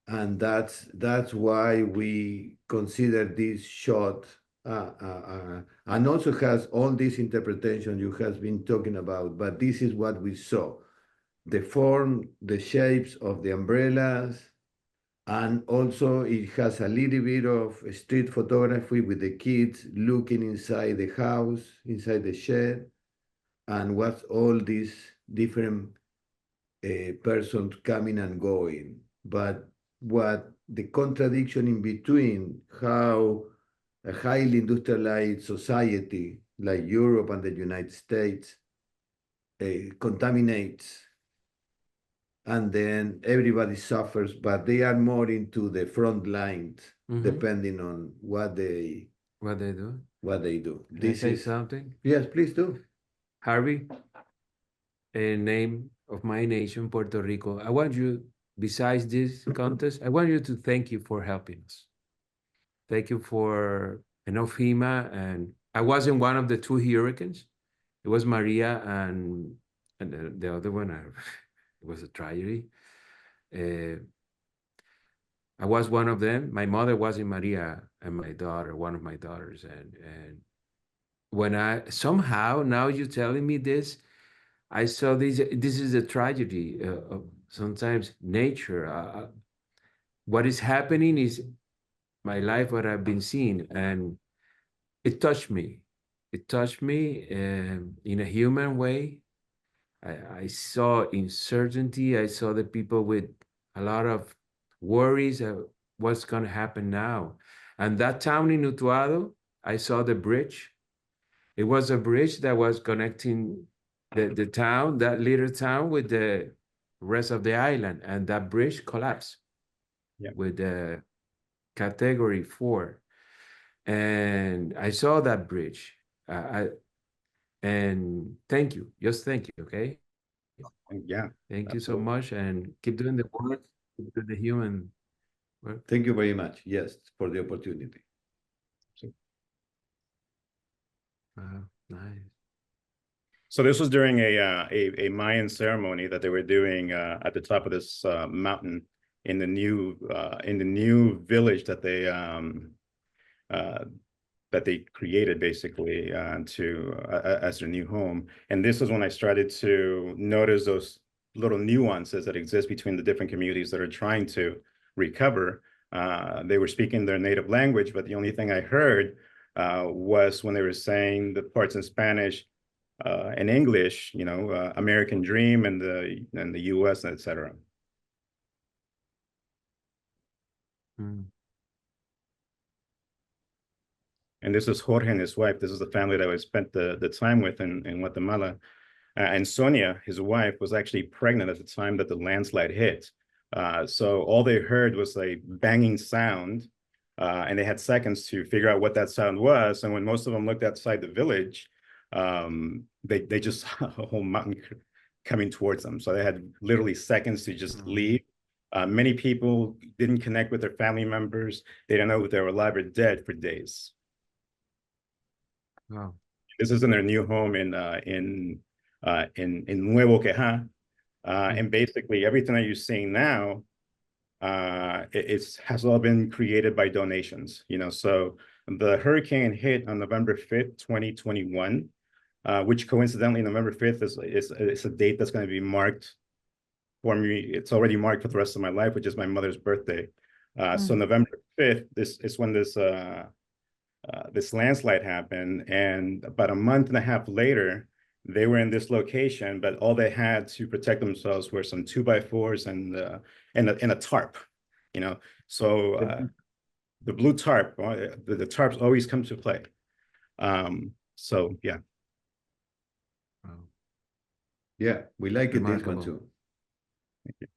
And that's why we consider this shot and also has all this interpretation you have been talking about, but this is what we saw. The form, the shapes of the umbrellas, and also it has a little bit of street photography with the kids looking inside the house, inside the shed, and what's all these different persons coming and going. But what the contradiction in between how a highly industrialized society like Europe and the United States contaminates, and then everybody suffers, but they are more into the front lines, depending on what they do. what they do. Can I This say is, something? yes, please do. Harvey, in name of my nation, Puerto Rico, I want you, besides this contest, I want you to thank you for helping us. Thank you for enough FEMA, and I wasn't one of the two hurricanes. It was Maria and the other one. It was a tragedy. I was one of them. My mother was in Maria, and my daughter, one of my daughters, and when I somehow now you're telling me this, I saw this. This is a tragedy of sometimes nature. What is happening is my life, what I've been seeing, and it touched me. It touched me in a human way. I saw uncertainty. I saw the people with a lot of worries of what's going to happen now. And that town in Utuado, I saw the bridge. It was a bridge that was connecting the town, that little town, with the rest of the island. And that bridge collapsed with the category 4. And I saw that bridge. And thank you. Just thank you, okay? Yeah. Thank you so Absolutely. much, and keep doing the work, keep doing the human work. Thank you very much. Yes, for the opportunity. Nice. So this was during a Mayan ceremony that they were doing at the top of this mountain in the new village that they created basically as their new home. And this is when I started to notice those little nuances that exist between the different communities that are trying to recover. They were speaking their native language, but the only thing I heard was when they were saying the parts in Spanish and English, American Dream and the US, etc. Mm. And this is Jorge and his wife. This is the family that I spent the time with in Guatemala. And Sonia, his wife, was actually pregnant at the time that the landslide hit. So all they heard was a banging sound, and they had seconds to figure out what that sound was. And when most of them looked outside the village, they just saw a whole mountain coming towards them. So they had literally seconds to just leave. Many people didn't connect with their family members. They didn't know if they were alive or dead for days. Wow. This is in their new home in Nuevo Queja. And basically everything that you're seeing now, it has all been created by donations. So the hurricane hit on November 5th, 2021, which coincidentally November 5th is a date that's going to be marked for me. It's already marked for the rest of my life, which is my mother's birthday. So November 5th, this is when this landslide happened, and about a month and a half later, they were in this location, but all they had to protect themselves were some 2x4s and a tarp, So the blue tarp, the tarps always come to play. So yeah. Wow. Yeah, we like it, this one Remarkable. too. Thank you.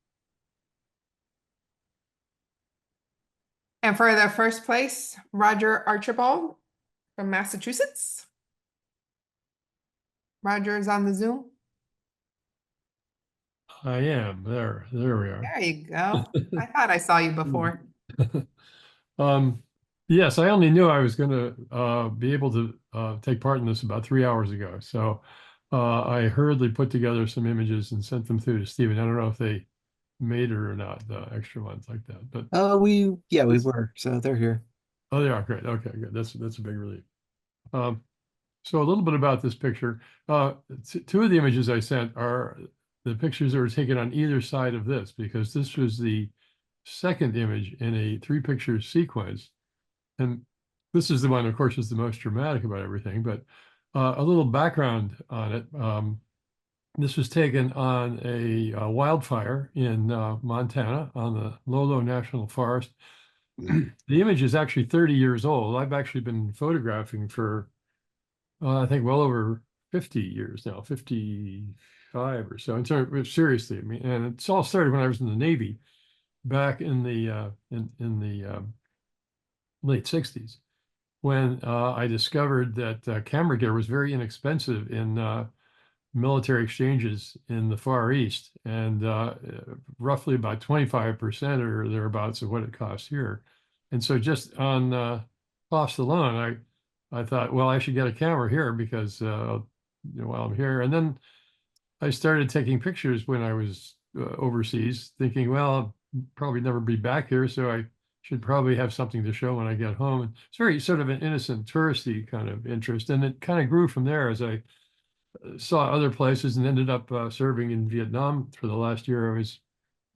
And for the first place, Roger Archibald from Massachusetts. Roger is on the Zoom. I am there. There we are. There you go. I thought I saw you before. Yes, I only knew I was going to be able to take part in this about 3 hours ago. So I hurriedly put together some images and sent them through to Stephen. I don't know if they made it or not, the extra ones like that. But we were, so they're here. oh, they are great. Okay, good. That's a big relief. So a little bit about this picture. Two of the images I sent are the pictures that were taken on either side of this, because this was the second image in a 3-picture sequence. And this is the one, of course, is the most dramatic about everything, but a little background on it. This was taken on a wildfire in Montana on the Lolo National Forest. The image is actually 30 years old. I've actually been photographing for, I think, well over 50 years now, 55 or so. And seriously, I mean, and it's all started when I was in the Navy back in the late 60s. when I discovered that camera gear was very inexpensive in military exchanges in the Far East, and roughly about 25% or thereabouts of what it costs here. And so just on cost alone, I thought, well, I should get a camera here because while I'm here. And then I started taking pictures when I was overseas, thinking, well, I'll probably never be back here, so I should probably have something to show when I get home. And it's very sort of an innocent, touristy kind of interest. And it kind of grew from there as I saw other places and ended up serving in Vietnam for the last year I was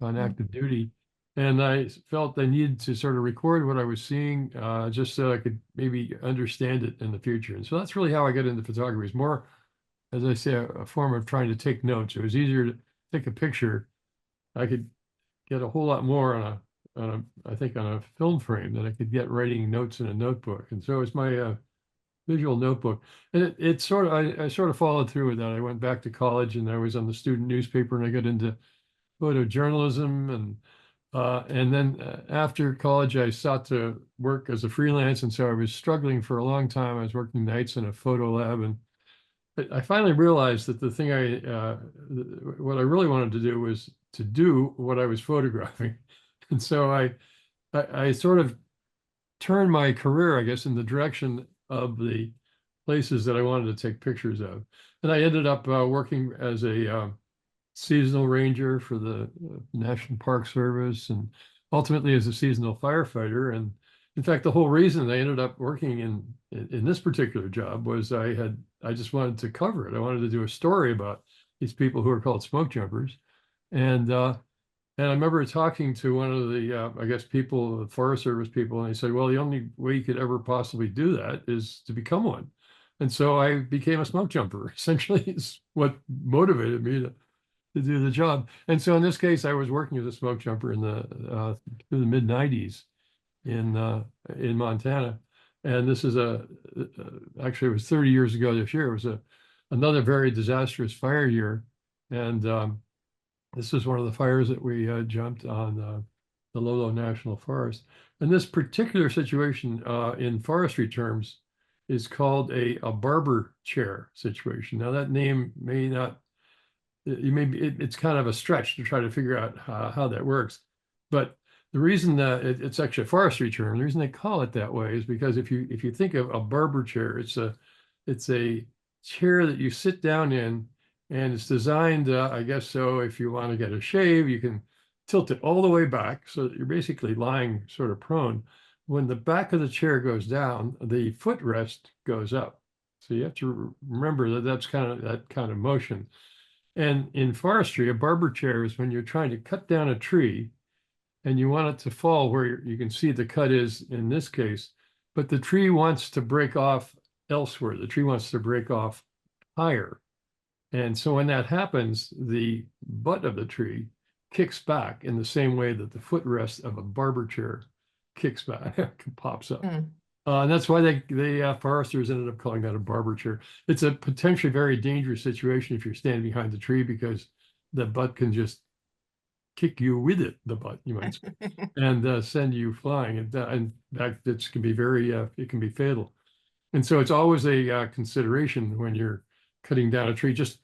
on active duty. And I felt I needed to sort of record what I was seeing just so I could maybe understand it in the future. And so that's really how I got into photography. It's more, as I say, a form of trying to take notes. It was easier to take a picture. I could get a whole lot more I think on a film frame than I could get writing notes in a notebook. And so it's my visual notebook. And it sort of, I sort of followed through with that. I went back to college and I was on the student newspaper and I got into photojournalism and then after college, I sought to work as a freelance. And so I was struggling for a long time. I was working nights in a photo lab, and I finally realized that the thing what I really wanted to do was to do what I was photographing. And so I sort of turned my career, I guess, in the direction of the places that I wanted to take pictures of. And I ended up working as a seasonal ranger for the National Park Service and ultimately as a seasonal firefighter. And in fact, the whole reason I ended up working in this particular job was I just wanted to cover it. I wanted to do a story about these people who are called smoke jumpers. And I remember talking to one of the, I guess, people, the Forest Service people, and they said, well, the only way you could ever possibly do that is to become one. And so I became a smoke jumper, essentially, is what motivated me to do the job. And so in this case, I was working as a smoke jumper in the mid 90s in Montana. And this is actually it was 30 years ago this year. It was another very disastrous fire year. And this is one of the fires that we jumped on the Lolo National Forest. And this particular situation in forestry terms is called a barber chair situation. Now that name may not, it's kind of a stretch to try to figure out how that works. But the reason that it's actually a forestry term, the reason they call it that way is because if you think of a barber chair, it's a chair that you sit down in. And it's designed, I guess, so if you want to get a shave, you can tilt it all the way back so that you're basically lying sort of prone. When the back of the chair goes down, the footrest goes up. So you have to remember that that's that kind of motion. And in forestry, a barber chair is when you're trying to cut down a tree and you want it to fall where you can see the cut is in this case, but the tree wants to break off elsewhere. The tree wants to break off higher. And so when that happens, the butt of the tree kicks back in the same way that the footrest of a barber chair kicks back, pops up. And that's why the foresters ended up calling that a barber chair. It's a potentially very dangerous situation if you're standing behind the tree because the butt can just kick you with it, the butt, you might say, and send you flying. And in fact, it can be it can be fatal. And so it's always a consideration when you're cutting down a tree, just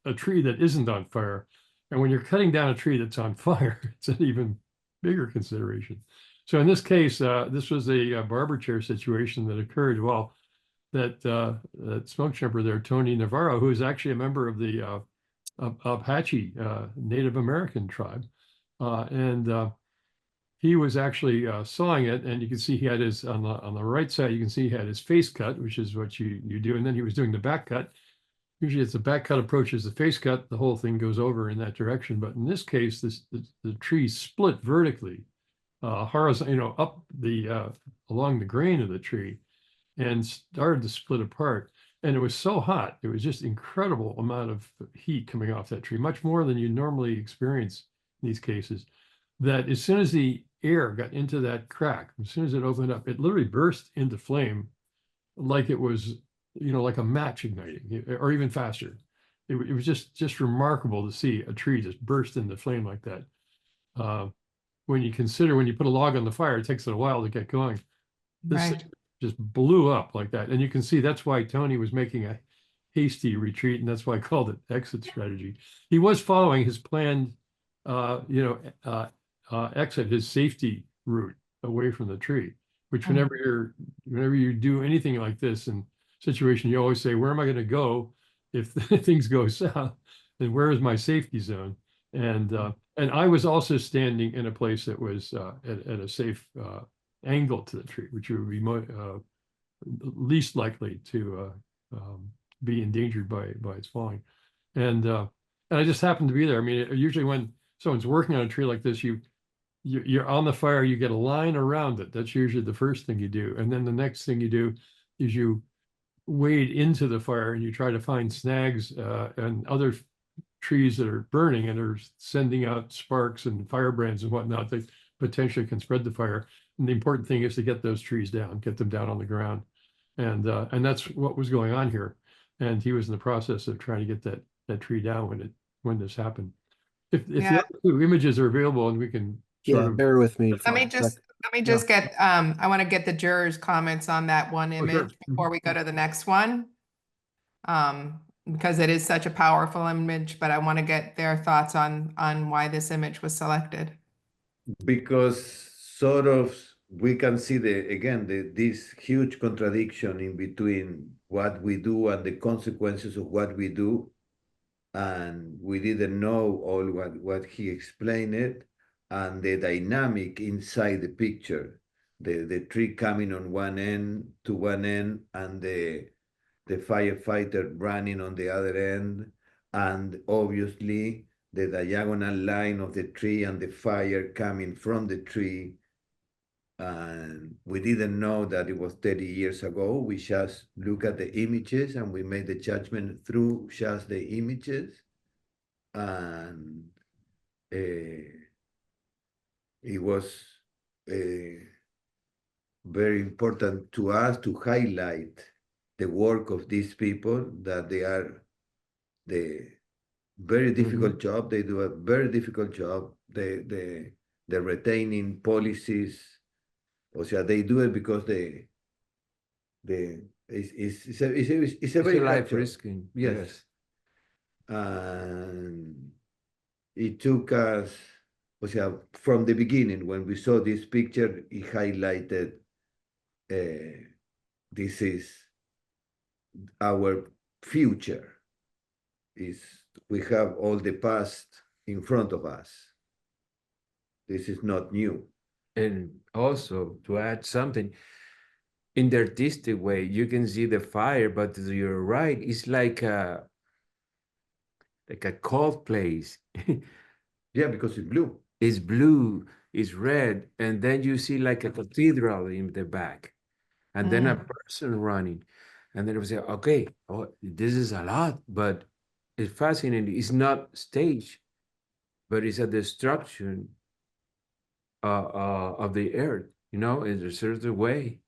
a tree that isn't on fire. And when you're cutting down a tree that's on fire, it's an even bigger consideration. So in this case, this was a barber chair situation that occurred while that smoke jumper there, Tony Navarro, who is actually a member of the Apache Native American tribe. And he was actually sawing it, and you can see he had his, on the right side, you can see he had his face cut, which is what you do. And then he was doing the back cut. Usually as the back cut approaches the face cut, the whole thing goes over in that direction. But in this case, the tree split vertically, horizontal, up along the grain of the tree and started to split apart. And it was so hot. It was just incredible amount of heat coming off that tree, much more than you normally experience in these cases, that as soon as the air got into that crack, as soon as it opened up, it literally burst into flame like it was, like a match igniting, or even faster. It was just remarkable to see a tree just burst into flame like that. When you put a log on the fire, it takes it a while to get going. This Right. just blew up like that. And you can see that's why Tony was making a hasty retreat, and that's why I called it exit strategy. He was following his planned, exit, his safety route away from the tree. Which whenever you do anything like this in situation, you always say, where am I going to go if things go south? And where is my safety zone? And I was also standing in a place that was at a safe angle to the tree, which would be least likely to be endangered by its falling. And I just happened to be there. I mean, usually when someone's working on a tree like this, you're on the fire, you get a line around it. That's usually the first thing you do. And then the next thing you do is you wade into the fire and you try to find snags and other trees that are burning and are sending out sparks and firebrands and whatnot that potentially can spread the fire. And the important thing is to get those trees down, get them down on the ground. And that's what was going on here. And he was in the process of trying to get that tree down when this happened. If the other two images are available and we can bear with me. Let me just get, I want to get the jurors' comments on that one image before we go to the next one. Because it is such a powerful image, but I want to get their thoughts on why this image was selected. Because sort of we can see this huge contradiction in between what we do and the consequences of what we do. And we didn't know all what he explained it, and the dynamic inside the picture, the tree coming on one end to one end, and the firefighter running on the other end, and obviously the diagonal line of the tree and the fire coming from the tree. And we didn't know that it was 30 years ago. We just look at the images and we made the judgment through just the images. And it was very important to us to highlight the work of these people, that they are the very difficult job. They do a very difficult job. They're retaining policies. O sea, they do it because it's a very life risking. Yes. And it took us, o sea, from the beginning, when we saw this picture, it highlighted this is our future. We have all the past in front of us. This is not new. And also to add something, in the artistic way, you can see the fire, but you're right, it's like a cold place. Yeah, because it's blue. It's blue, it's red, and then you see like a cathedral in the back, and then a person running, and then it was like, okay, this is a lot, but it's fascinating. It's not staged, but it's a destruction of the earth, in a certain way.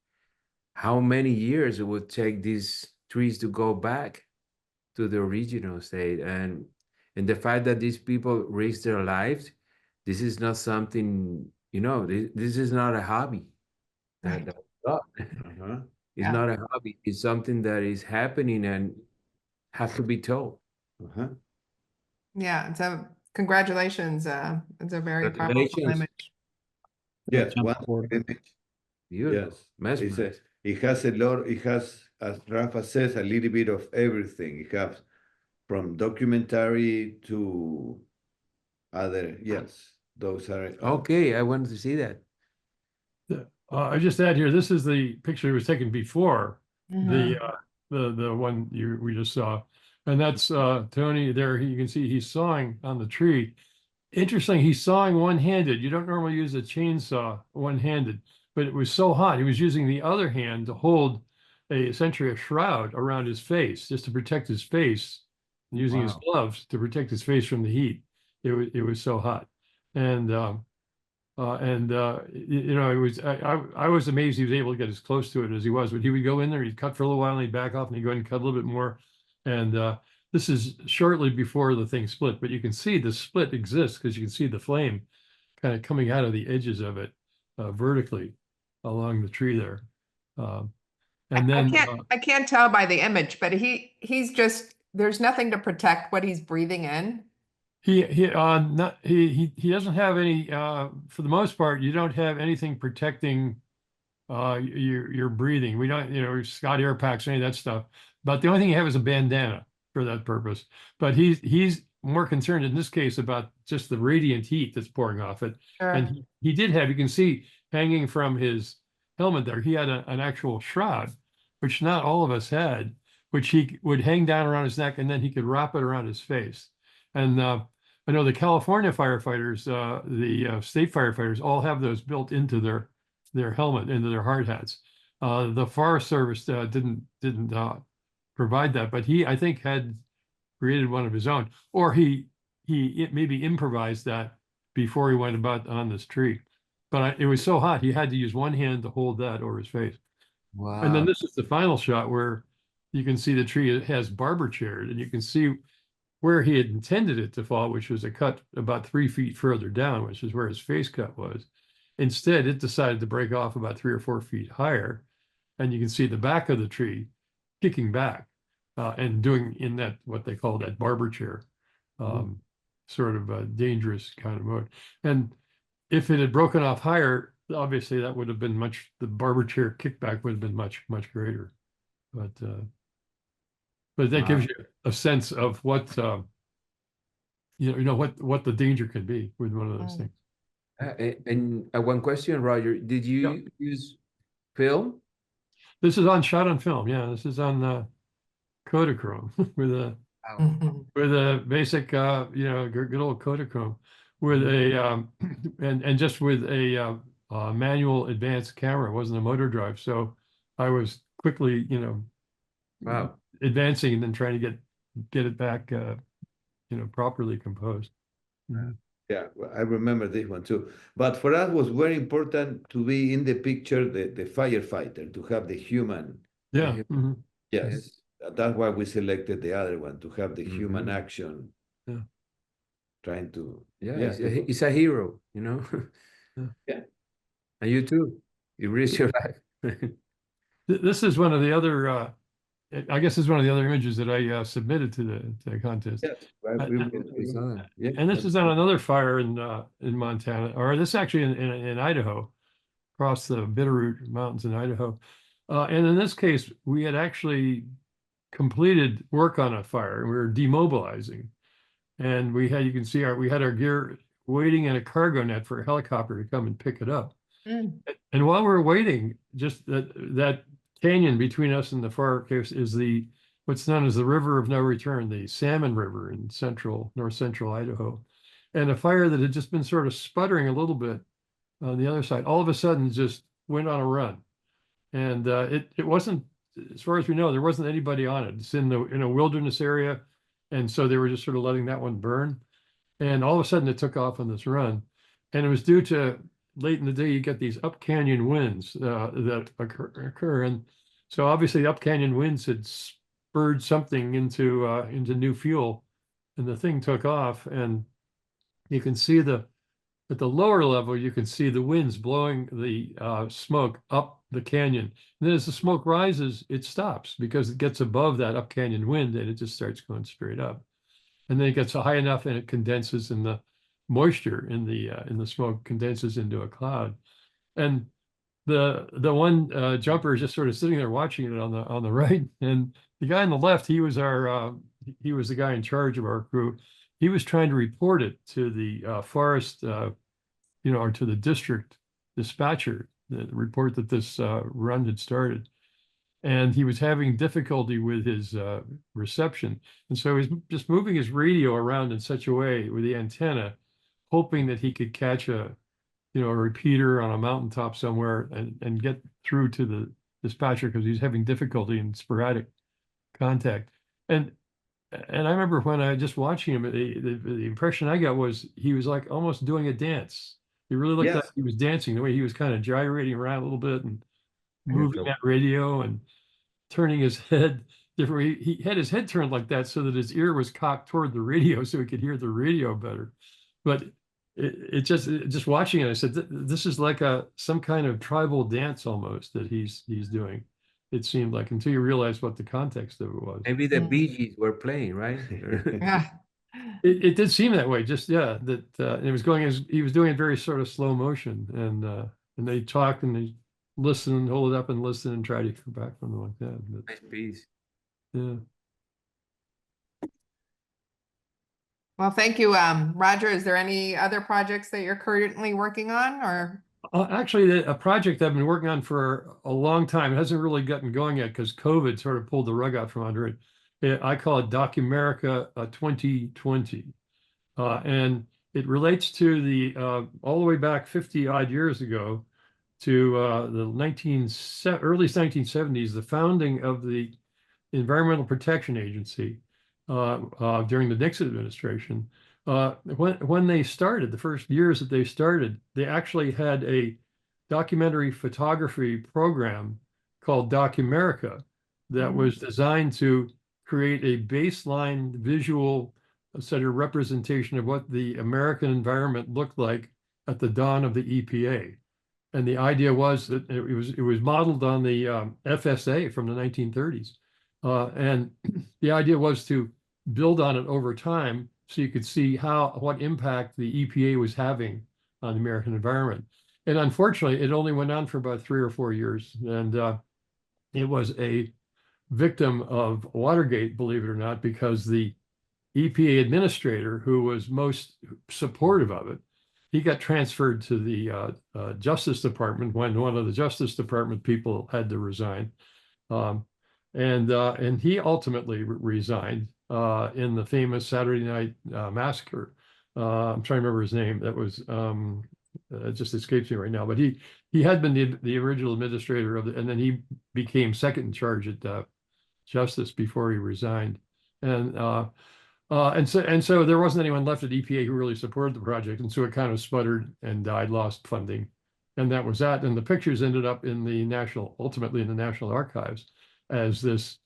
How many years it would take these trees to go back to the original state, and the fact that these people risk their lives, this is not something, this is not a hobby. It's not a hobby. It's something that is happening and has to be told. Yeah, so congratulations. It's a very powerful image. Yes, one image. Beautiful. Yes, it has a lot. It has, as Rafa says, a little bit of everything. It has from documentary to other. Yes, those are. Okay, I wanted to see that. I just add here, this is the picture that was taken before the one we just saw. And that's Tony there. You can see he's sawing on the tree. Interesting, he's sawing one-handed. You don't normally use a chainsaw one-handed, but it was so hot. He was using the other hand to hold essentially a shroud around his face, just to protect his face, using his gloves to protect his face from the heat. It was so hot. And it was, I was amazed he was able to get as close to it as he was, but he would go in there, he'd cut for a little while and he'd back off and he'd go and cut a little bit more. And this is shortly before the thing split, but you can see the split exists because you can see the flame kind of coming out of the edges of it vertically along the tree there. And I then, can't tell by the image, but he's just, there's nothing to protect what he's breathing in. he doesn't have any, for the most part, you don't have anything protecting your breathing. We don't, Scott air packs, any of that stuff. But the only thing you have is a bandana for that purpose. But he's more concerned in this case about just the radiant heat that's pouring off it. Sure. And he did have, you can see hanging from his helmet there, he had an actual shroud, which not all of us had, which he would hang down around his neck and then he could wrap it around his face. And I know the California firefighters, the state firefighters all have those built into their helmet, into their hard hats. The Forest Service didn't provide that, but he, I think, had created one of his own, or he maybe improvised that before he went about on this tree. But it was so hot, he had to use one hand to hold that over his face. Wow. And then this is the final shot where you can see the tree, it has barber chaired, and you can see where he had intended it to fall, which was a cut about 3 feet further down, which is where his face cut was. Instead, it decided to break off about 3 or 4 feet higher. And you can see the back of the tree kicking back and doing in that, what they call that barber chair, sort of a dangerous kind of mode. And if it had broken off higher, obviously that would have been the barber chair kickback would have been much, much greater. But that gives you a sense of what, what the danger can be with one of those things. And one question, Roger, did you use film? This is shot on film. Yeah, this is on Kodachrome with a basic, good old Kodachrome with a and just with a manual advanced camera. It wasn't a motor drive, so I was quickly, Wow. advancing and then trying to get it back, properly composed. Yeah, well, I remember this one too. But for us, was very important to be in the picture, the firefighter, to have the human. Yeah. Yes, that's why we selected the other one, to have the human action. Yeah. Trying to. Yeah, he's a hero, Yeah. And you too. You risked your life. This is one of the other. I guess is one of the other images that I submitted to the contest. Yes, And this is on another fire in Montana, or this actually in Idaho, across the Bitterroot Mountains in Idaho. And in this case, we had actually completed work on a fire, and we were demobilizing. And you can see we had our gear waiting in a cargo net for a helicopter to come and pick it up. And while we were waiting, just that canyon between us and the far coast is what's known as the River of No Return, the Salmon River in north central Idaho. And a fire that had just been sort of sputtering a little bit on the other side, all of a sudden just went on a run. And it wasn't, as far as we know, there wasn't anybody on it. It's in a wilderness area. And so they were just sort of letting that one burn. And all of a sudden it took off on this run. And it was due to late in the day, you get these up canyon winds that occur. And so obviously up canyon winds had spurred something into new fuel, and the thing took off. And you can see at the lower level, you can see the winds blowing the smoke up the canyon. And then as the smoke rises, it stops because it gets above that up canyon wind and it just starts going straight up. And then it gets high enough and it condenses, and the moisture in the smoke condenses into a cloud. And the one jumper is just sort of sitting there watching it on the right, and the guy on the left, he was the guy in charge of our crew. He was trying to report it to the forest, or to the district dispatcher, the report that this run had started. And he was having difficulty with his reception. And so he's just moving his radio around in such a way with the antenna, hoping that he could catch a repeater on a mountaintop somewhere and get through to the dispatcher, because he's having difficulty in sporadic contact. And I remember when I just watching him, the impression I got was he was like almost doing a dance. He really looked like he was dancing, the way he was kind of gyrating around a little bit and moving that radio and turning his head differently. He had his head turned like that so that his ear was cocked toward the radio so he could hear the radio better. But it just watching it, I said, this is like some kind of tribal dance almost that he's doing. it seemed like, until you realized what the context of it was. Maybe the Mm. Bee Gees were playing, right? Yeah. It did seem that way, just, yeah, that it was going as he was doing it very sort of slow motion, and they talked and they listen and hold it up and listen and try to hear back from them like that. But Nice piece. yeah. Well, thank you, Roger. Is there any other projects that you're currently working on, or? Actually, a project I've been working on for a long time. It hasn't really gotten going yet because COVID sort of pulled the rug out from under it. I call it Documerica 2020. And it relates to the all the way back 50 odd years ago to the early 1970s, the founding of the Environmental Protection Agency during the Nixon administration. When they started, the first years that they started, they actually had a documentary photography program called Documerica that was designed to create a baseline visual sort of representation of what the American environment looked like at the dawn of the EPA. And the idea was that it was modeled on the FSA from the 1930s. And the idea was to build on it over time so you could see what impact the EPA was having on the American environment. And unfortunately, it only went on for about 3 or 4 years. And it was a victim of Watergate, believe it or not, because the EPA administrator who was most supportive of it, he got transferred to the Justice Department when one of the Justice Department people had to resign. And he ultimately resigned in the famous Saturday Night Massacre. I'm trying to remember his name. That was it just escapes me right now. But he had been the original administrator of and then he became second in charge at Justice before he resigned. And so there wasn't anyone left at EPA who really supported the project, and so it kind of sputtered and died, lost funding, and that was that. And the pictures ended up ultimately in the National Archives, as this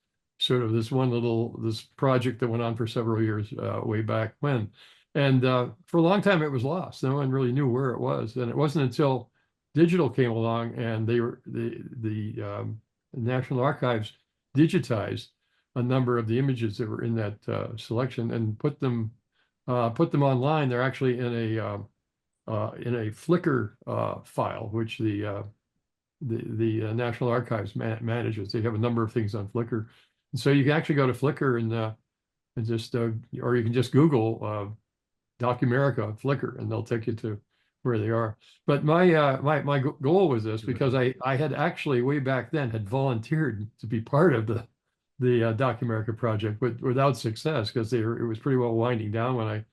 project that went on for several years way back when. And for a long time it was lost. No one really knew where it was, and it wasn't until digital came along and the National Archives digitized a number of the images that were in that selection and put them online. They're actually in a Flickr file, which the National Archives manages. They have a number of things on Flickr, and so you can actually go to Flickr and just or you can just Google Documerica Flickr, and they'll take you to where they are. But my goal was this, because I had actually way back then had volunteered to be part of the Documerica project, but without success, because it was pretty well winding down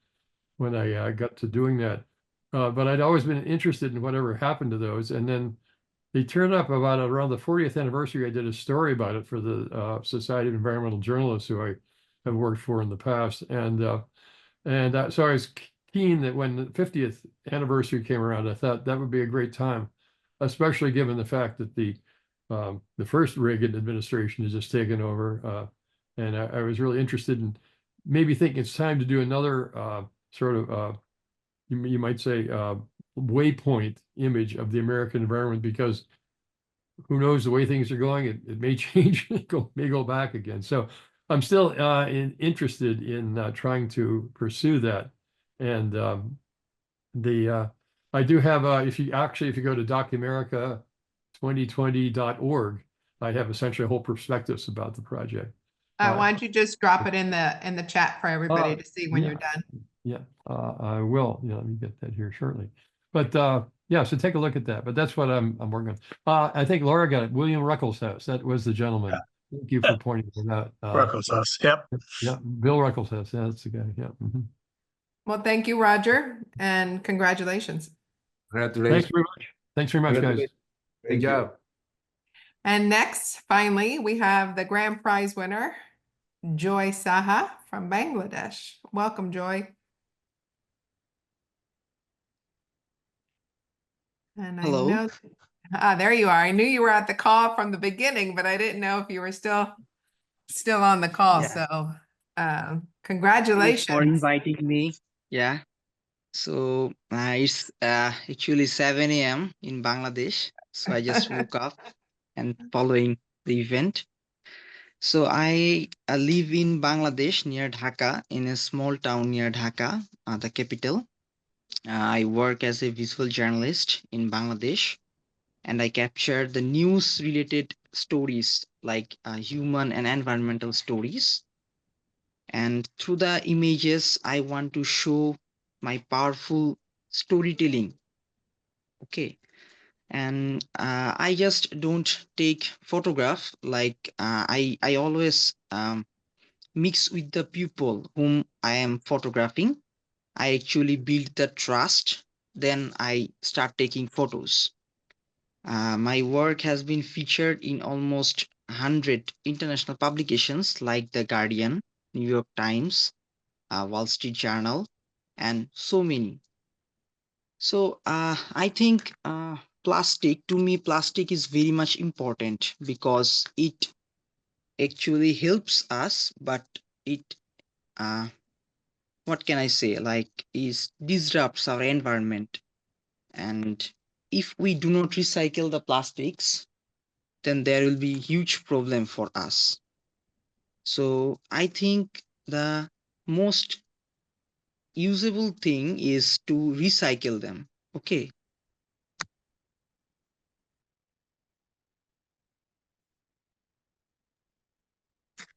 when I got to doing that. But I'd always been interested in whatever happened to those, and then they turned up around the 40th anniversary. I did a story about it for the Society of Environmental Journalists, who I have worked for in the past, and so I was keen that when the 50th anniversary came around, I thought that would be a great time, especially given the fact that the first Reagan administration has just taken over, and I was really interested in maybe thinking it's time to do another sort of you might say waypoint image of the American environment, because who knows the way things are going, it may change, may go back again. So I'm still interested in trying to pursue that, and I do have if you go to Documerica2020.org, I have essentially a whole prospectus about the project. Why don't you just drop it in the chat for everybody to see when you're done? Yeah, I will. Let me get that here shortly. But yeah, so take a look at that. But that's what I'm working on. I think Laura got it. William Ruckelshaus, that was the gentleman. Yeah. Thank you for pointing it out. Ruckelshaus, yep. Yeah, Bill Ruckelshaus, yeah, that's the guy. Yeah. Mm-hmm. Well, thank you, Roger, and congratulations. Congratulations. Thanks very much, guys. Great job. And next, finally, we have the grand prize winner, Joy Saha from Bangladesh. Welcome, Joy. And Hello. I know, there you are. I knew you were at the call from the beginning, but I didn't know if you were still on the call. Yeah. So congratulations. Thanks for inviting me. Yeah. So it's actually 7 a.m. in Bangladesh. So I just woke up and following the event. So I live in Bangladesh near Dhaka, in a small town near Dhaka, the capital. I work as a visual journalist in Bangladesh, and I capture the news related stories like human and environmental stories. And through the images, I want to show my powerful storytelling. Okay. And I just don't take photograph, like I always mix with the people whom I am photographing. I actually build the trust, then I start taking photos. My work has been featured in almost 100 international publications like The Guardian, New York Times, Wall Street Journal, and so many. So I think to me, plastic is very much important because it actually helps us, but it, uh, what can I say, like, is disrupts our environment. And if we do not recycle the plastics, then there will be huge problem for us. So I think the most usable thing is to recycle them. Okay.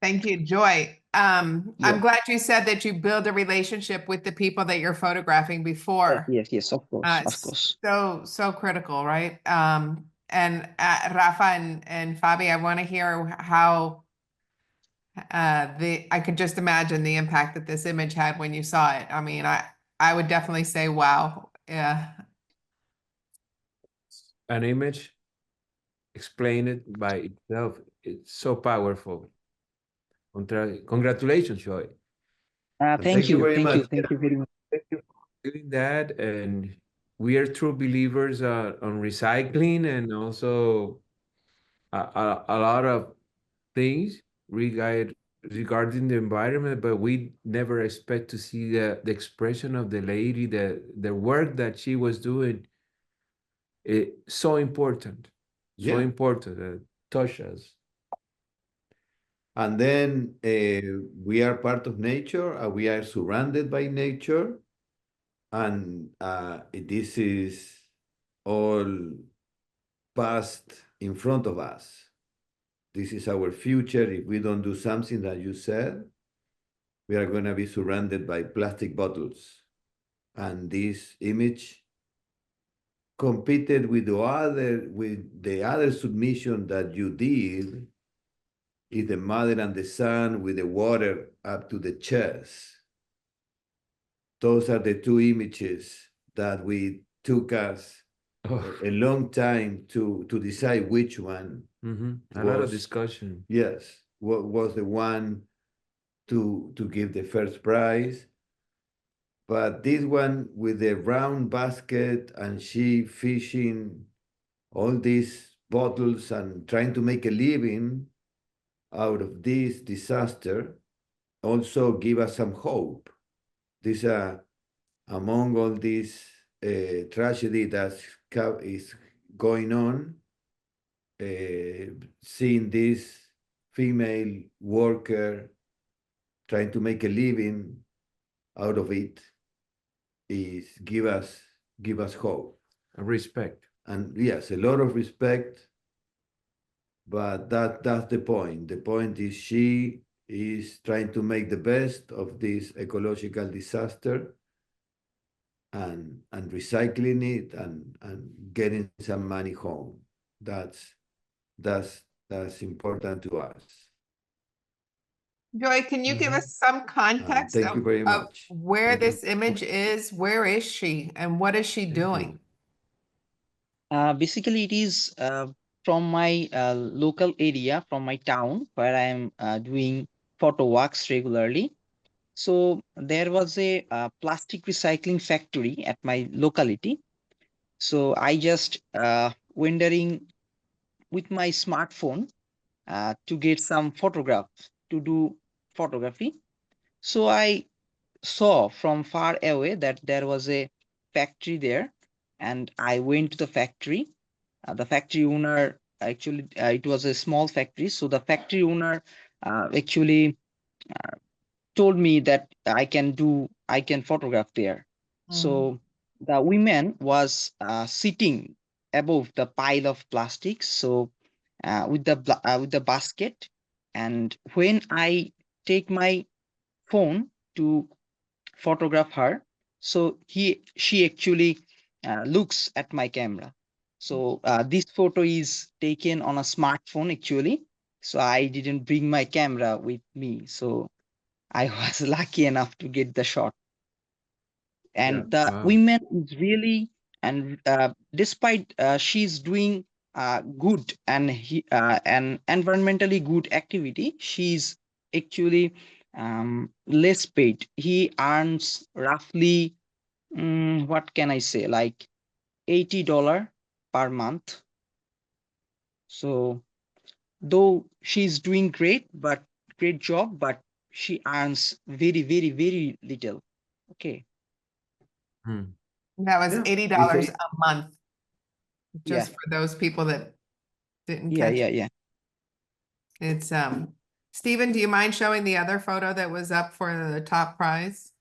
Thank you, Joy. I'm Yeah. glad you said that you build a relationship with the people that you're photographing before. Yes, of course, of It's course. so critical, right? And Rafa and Fabi, I want to hear how I could just imagine the impact that this image had when you saw it. I mean, I would definitely say, wow. Yeah. An image explained by itself. It's so powerful. Congratulations, Joy. And thank you very much. Thank you very much. Thank you for doing that. And we are true believers on recycling and also a lot of things regarding the environment, but we never expect to see the expression of the lady, the work that she was doing. So important, so Yeah. important. Touch us. And then we are part of nature, we are surrounded by nature, and this is all past in front of us. This is our future. If we don't do something that you said, we are going to be surrounded by plastic bottles. And this image competed with the other submission that you did, is the mother and the son with the water up to the chest. Those are the two images that we took us a long time to decide which one. A lot of discussion. Yes, what was the one to give the first prize. But this one with the round basket and she fishing all these bottles and trying to make a living out of this disaster also give us some hope. This among all this tragedy that is going on, seeing this female worker trying to make a living out of it is give us hope. Respect. And yes, a lot of respect, but that's the point. The point is she is trying to make the best of this ecological disaster and recycling it and getting some money home. That's important to us. Joy, can you give us some context Thank you very of much. where this image is? Where is she and what is she Thank doing? Basically, it is from my local area, from my town, where I am doing photo walks regularly. So there was a plastic recycling factory at my locality. So I just wandering with my smartphone to get some photographs to do photography. So I saw from far away that there was a factory there, and I went to the factory. The factory owner Actually, it was a small factory. So the factory owner actually told me that I can photograph there. So the woman was sitting above the pile of plastics. So with the basket, and when I take my phone to photograph her, so she actually looks at my camera. So this photo is taken on a smartphone actually. So I didn't bring my camera with me. So I was lucky enough to get the shot. Yeah. And the Wow. women is really, and despite she's doing good and environmentally good activity, she's actually less paid. He earns roughly, what can I say, like $80 per month. So though she's doing great job, but she earns very little. Okay. Hmm. That was Yeah, $80 a month, Yeah. just for those people that didn't Yeah. catch. Yeah. Yeah. It's Stephen, do you mind showing the other photo that was up for the top prize?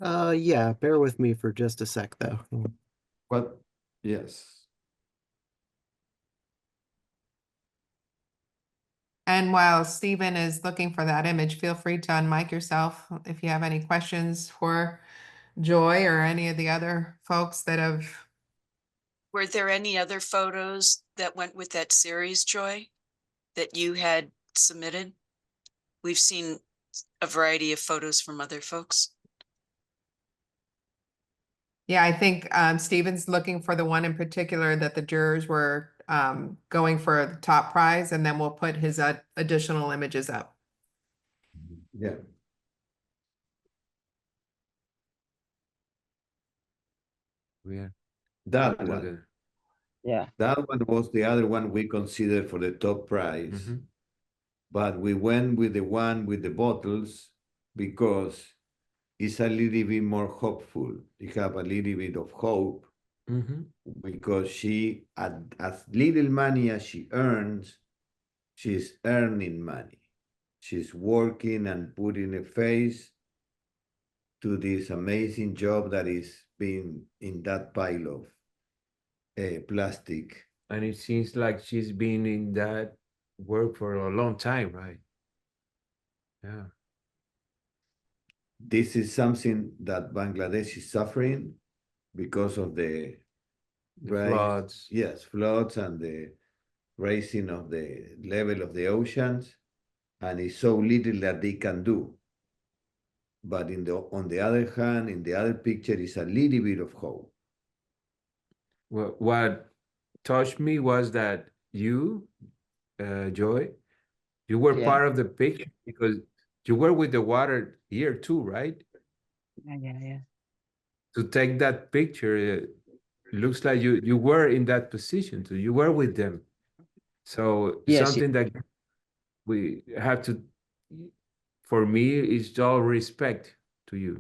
Yeah, bear with me for just a sec though. What? Yes. And while Stephen is looking for that image, feel free to unmic yourself if you have any questions for Joy or any of the other folks that have. Were there any other photos that went with that series, Joy, that you had submitted? We've seen a variety of photos from other folks. Yeah, I think Stephen's looking for the one in particular that the jurors were going for the top prize, and then we'll put his additional images up. Yeah. Yeah. That Look one. at- Yeah. That one was the other one we considered for the top prize. Mhm. But we went with the one with the bottles because it's a little bit more hopeful. You have a little bit of hope Mhm. because she, as little money as she earns, she's earning money. She's working and putting a face to this amazing job that is being in that pile of plastic. And it seems like she's been in that work for a long time, right? Yeah. This is something that Bangladesh is suffering because of the The rise, floods. yes, floods and the raising of the level of the oceans, and it's so little that they can do. But on the other hand, in the other picture is a little bit of hope. What touched me was that you, Joy, you were Yeah. part of the picture because you were with the water here too, right? Yeah. To take that picture, it looks like you were in that position too. You were with them. So it's Yes. something that we have to, for me, it's all respect to you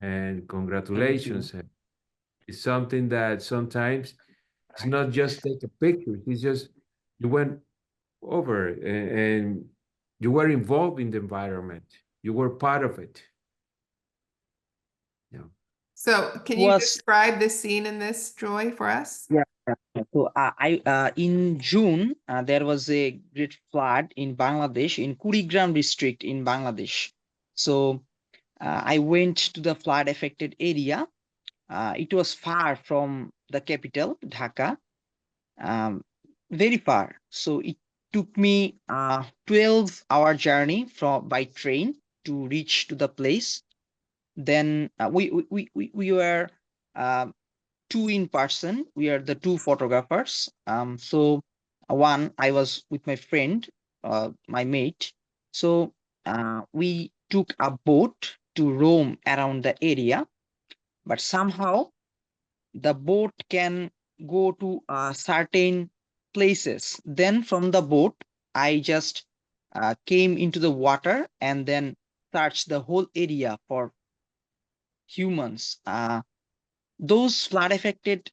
and Thank you. congratulations. It's something that sometimes it's not just take a picture. It's just you went over and you were involved in the environment. You were part of it. Yeah. So can you Was describe the scene in this, Joy, for us? Yeah. So I in June there was a great flood in Bangladesh, in Kurigram district in Bangladesh. So I went to the flood affected area. It was far from the capital, Dhaka, um, very far. So it took me 12-hour journey from by train to reach to the place. Then we were two in person. We are the two photographers. So one I was with my friend, my mate. So we took a boat to roam around the area, but somehow the boat can go to certain places. Then from the boat, I just came into the water and then searched the whole area for humans. those flood affected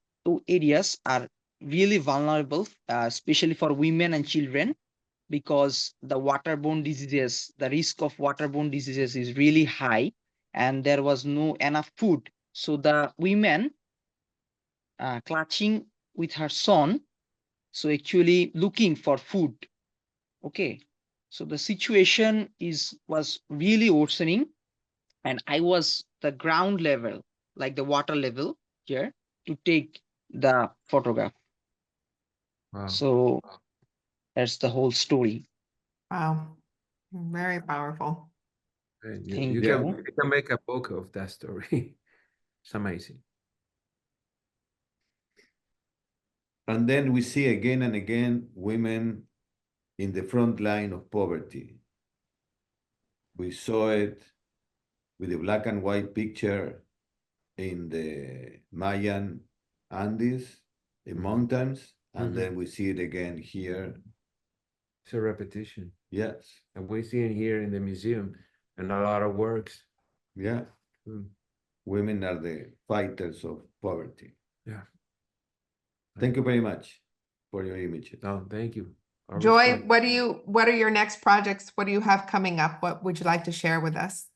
areas are really vulnerable, especially for women and children, because the waterborne diseases, the risk of waterborne diseases is really high, and there was no enough food. So the women clutching with her son, so actually looking for food. Okay, so the situation was really worsening, and I was the ground level, like the water level here, to take the photograph. Wow. So that's the whole story. Wow. Very powerful. And Thank you you. can make a book of that story. It's amazing. And then we see again and again women in the front line of poverty. We saw it with the black and white picture in the Mayan Andes, the mountains, and then we see it again here. It's a repetition. Yes, And we see it here in the museum and a lot of works. yeah. Mm. Women are the fighters of poverty. Yeah. Thank you very much for your images. Oh, thank you. Always Joy, fun. what are your next projects? What do you have coming up? What would you like to share with us?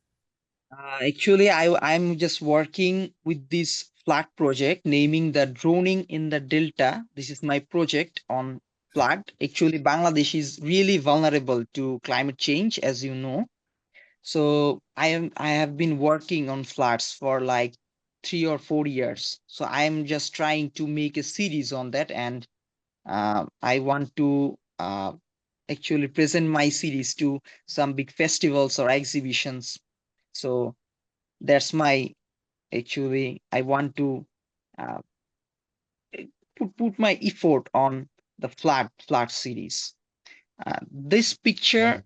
Actually, I'm just working with this flood project, naming the droning in the delta. This is my project on flood. Actually, Bangladesh is really vulnerable to climate change, as you know. So I have been working on floods for like 3 or 4 years. So I'm just trying to make a series on that, and I want to actually present my series to some big festivals or exhibitions. So that's my actually I want to uh, put my effort on the flood series. This picture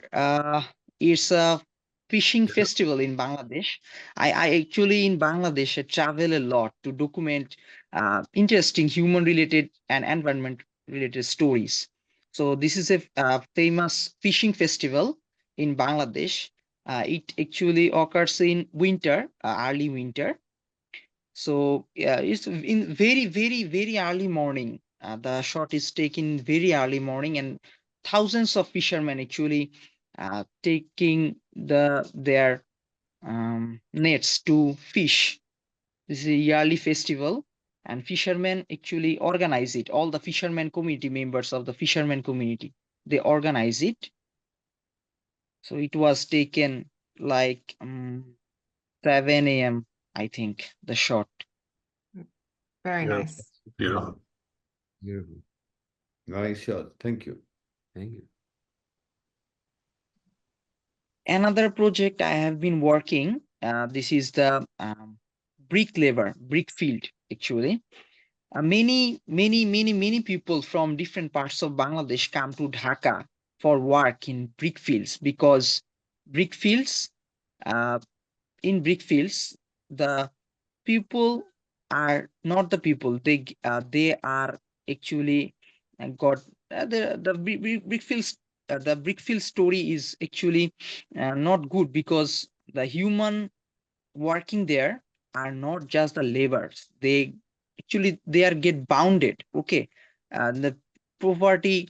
is a fishing festival in Bangladesh. I actually in Bangladesh I travel a lot to document interesting human related and environment related stories. So this is a famous fishing festival in Bangladesh. It actually occurs in winter, early winter. So yeah, it's in very early morning. The shot is taken very early morning, and thousands of fishermen actually taking their nets to fish. This is a yearly festival, and fishermen actually organize it. All the fishermen community members of the fishermen community, they organize it. So it was taken like 7 a.m. I think the shot. Very Yeah. nice. Beautiful. Beautiful. Nice shot. Thank you. Thank you. Another project I have been working, this is the brick labor, brick field actually. Many people from different parts of Bangladesh come to Dhaka for work in brick fields, because brick fields, uh, in brick fields, the people are not the people. They are actually got the brick fields. The brick field story is actually not good, because the human working there are not just the laborers. They actually they are get bounded. Okay, the poverty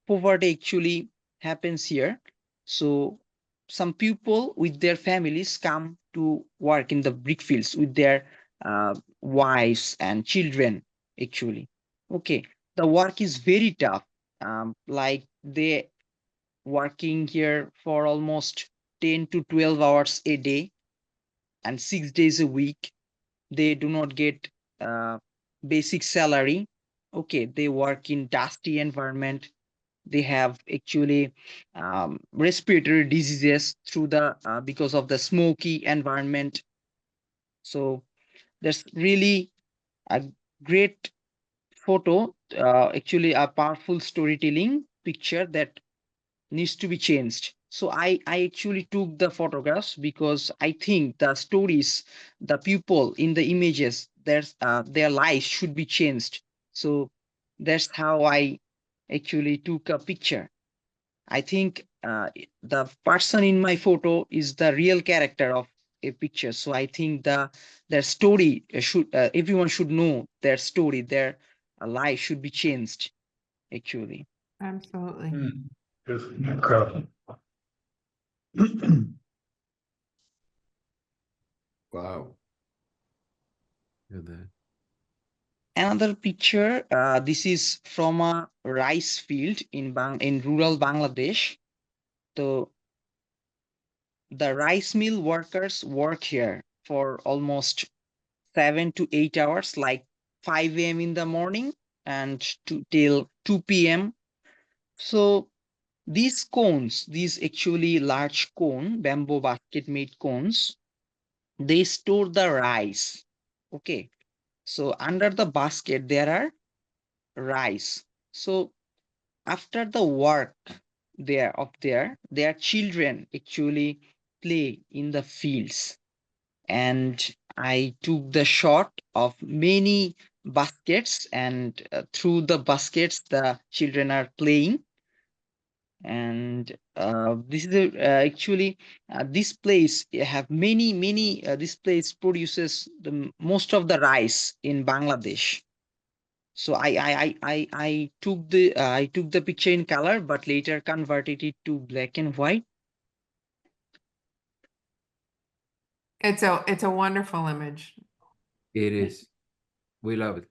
poverty actually happens here. So some people with their families come to work in the brick fields with their wives and children actually. Okay, the work is very tough. Like they working here for almost 10 to 12 hours a day and 6 days a week. They do not get uh, basic salary. Okay, they work in dusty environment. They have actually respiratory diseases through the because of the smoky environment. So there's really a great photo, actually a powerful storytelling picture that needs to be changed. So I actually took the photographs because I think the stories, the people in the images, their lives should be changed. So that's how I actually took a picture. I think the person in my photo is the real character of a picture. So I think their story should everyone should know their story. Their life should be changed. Actually, Absolutely. Incredible. Wow. Look at that. another picture. This is from a rice field in rural Bangladesh. So the rice mill workers work here for almost 7 to 8 hours, like 5 a.m. in the morning and till 2 p.m. So these cones, these actually large cone, bamboo basket made cones, they store the rice. Okay. So under the basket, there are rice. So after the work their children actually play in the fields. And I took the shot of many baskets, and through the baskets, the children are playing. And this is actually this place have many this place produces most of the rice in Bangladesh. So I took the picture in color, but later converted it to black and white. It's a wonderful image. It is. We love it.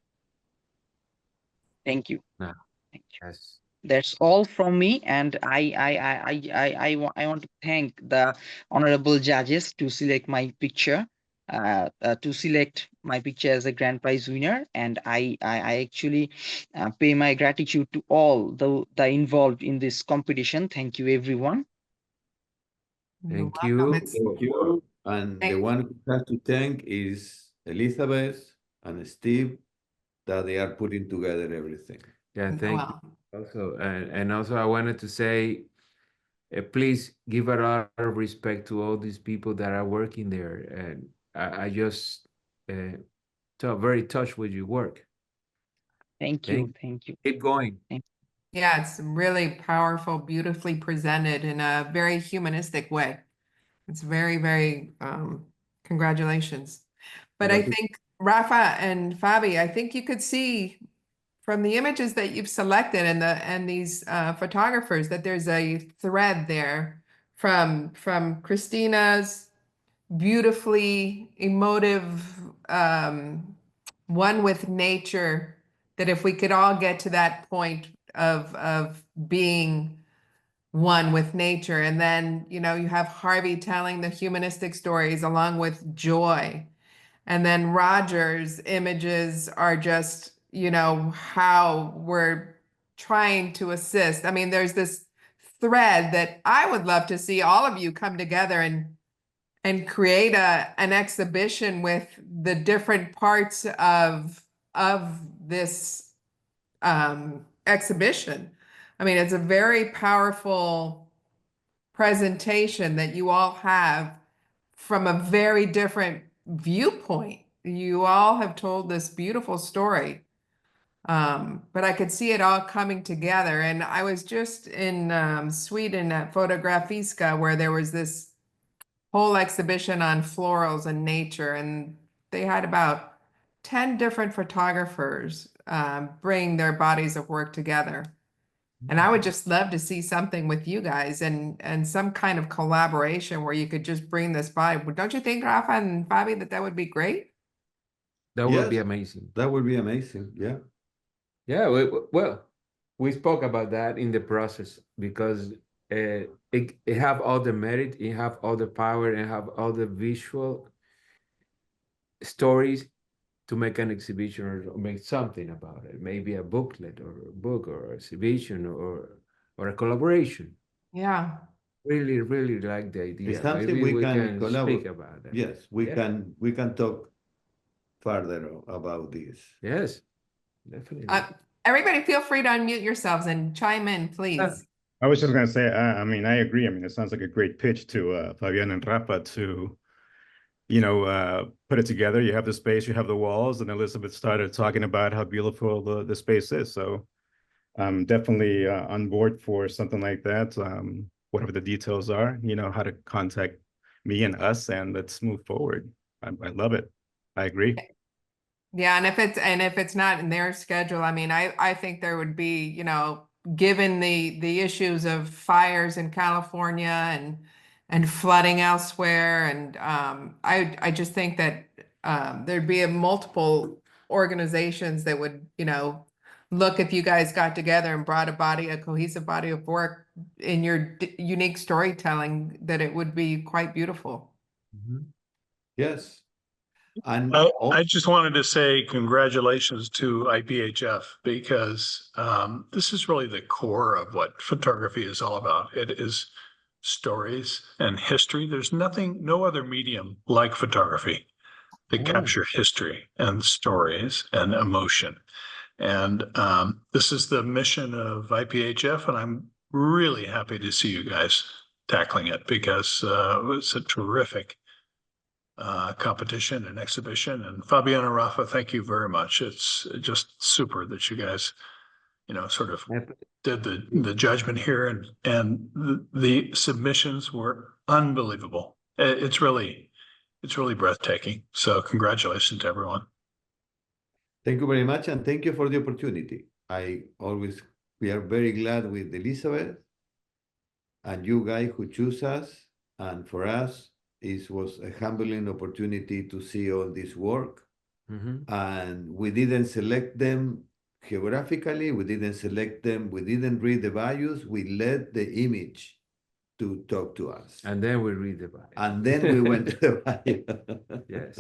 Thank you. Nah, Thank you. yes. That's all from me, and I want to thank the honorable judges to select my picture, as a grand prize winner, and I actually pay my gratitude to all the involved in this competition. Thank you, everyone. You're Thank welcome. you. It's Thank you. And the Thank- one who has to thank is Elizabeth and Steve, that they are putting together everything. Yeah, thank you. well, Also, and also I wanted to say, please give a lot of respect to all these people that are working there. And I just very touched with your work. Thank you. Thank you. Keep going. yeah, it's really powerful, beautifully presented in a very humanistic way. It's very, congratulations. But I Gracias. think Rafa and Fabi, I think you could see from the images that you've selected and these photographers that there's a thread there from Christina's beautifully emotive one with nature, that if we could all get to that point of being one with nature. And then, you have Harvey telling the humanistic stories along with joy. And then Roger's images are just, how we're trying to assist. I mean, there's this thread that I would love to see all of you come together and create an exhibition with the different parts of this exhibition. I mean, it's a very powerful presentation that you all have from a very different viewpoint. You all have told this beautiful story. But I could see it all coming together. And I was just in Sweden at Fotografiska, where there was this whole exhibition on florals and nature, and they had about 10 different photographers bring their bodies of work together. And I would just love to see something with you guys and some kind of collaboration where you could just bring this by. Don't you think, Rafa and Fabi, that would be great? That would be Yes. amazing. That would be amazing. Yeah. Yeah, well, we spoke about that in the process because it have all the merit, it have all the power, and have all the visual stories to make an exhibition or make something about it. Maybe a booklet or a book or exhibition or a collaboration. Yeah. Really, really like the idea. It's something Maybe we can speak collaborate. about that. Yes, we can talk further about this. Yes, definitely. Everybody feel free to unmute yourselves and chime in, please. I was just going to say, I mean, I agree. I mean, it sounds like a great pitch to Fabian and Rafa to, put it together. You have the space, you have the walls, and Elizabeth started talking about how beautiful the space is. So I'm definitely on board for something like that. Whatever the details are, how to contact me and us, and let's move forward. I love it. I agree. Yeah, and if it's not in their schedule, I mean, I think there would be, you know, given the issues of fires in California and flooding elsewhere, and I just think that there'd be a multiple organizations that would, you know, look if you guys got together and brought a cohesive body of work in your unique storytelling, that it would be quite beautiful. Yes. And I just wanted to say congratulations to IPHF because this is really the core of what photography is all about. It is stories and history. There's nothing, no other medium like photography that capture history and stories and emotion. And this is the mission of IPHF, and I'm really happy to see you guys tackling it because it's a terrific competition and exhibition. And Fabian and Rafa, thank you very much. It's just super that you guys, you know, sort of did the judgment here, and the submissions were unbelievable. It's really breathtaking. So congratulations to everyone. thank you very much, and thank you for the opportunity. We are very glad with Elizabeth and you guys who choose us, and for us, it was a humbling opportunity to see all this work. And we didn't select them geographically, we didn't select them, we didn't read the values, we let the image to talk to us. And then we read the bio. And then we went to the bio. Yes.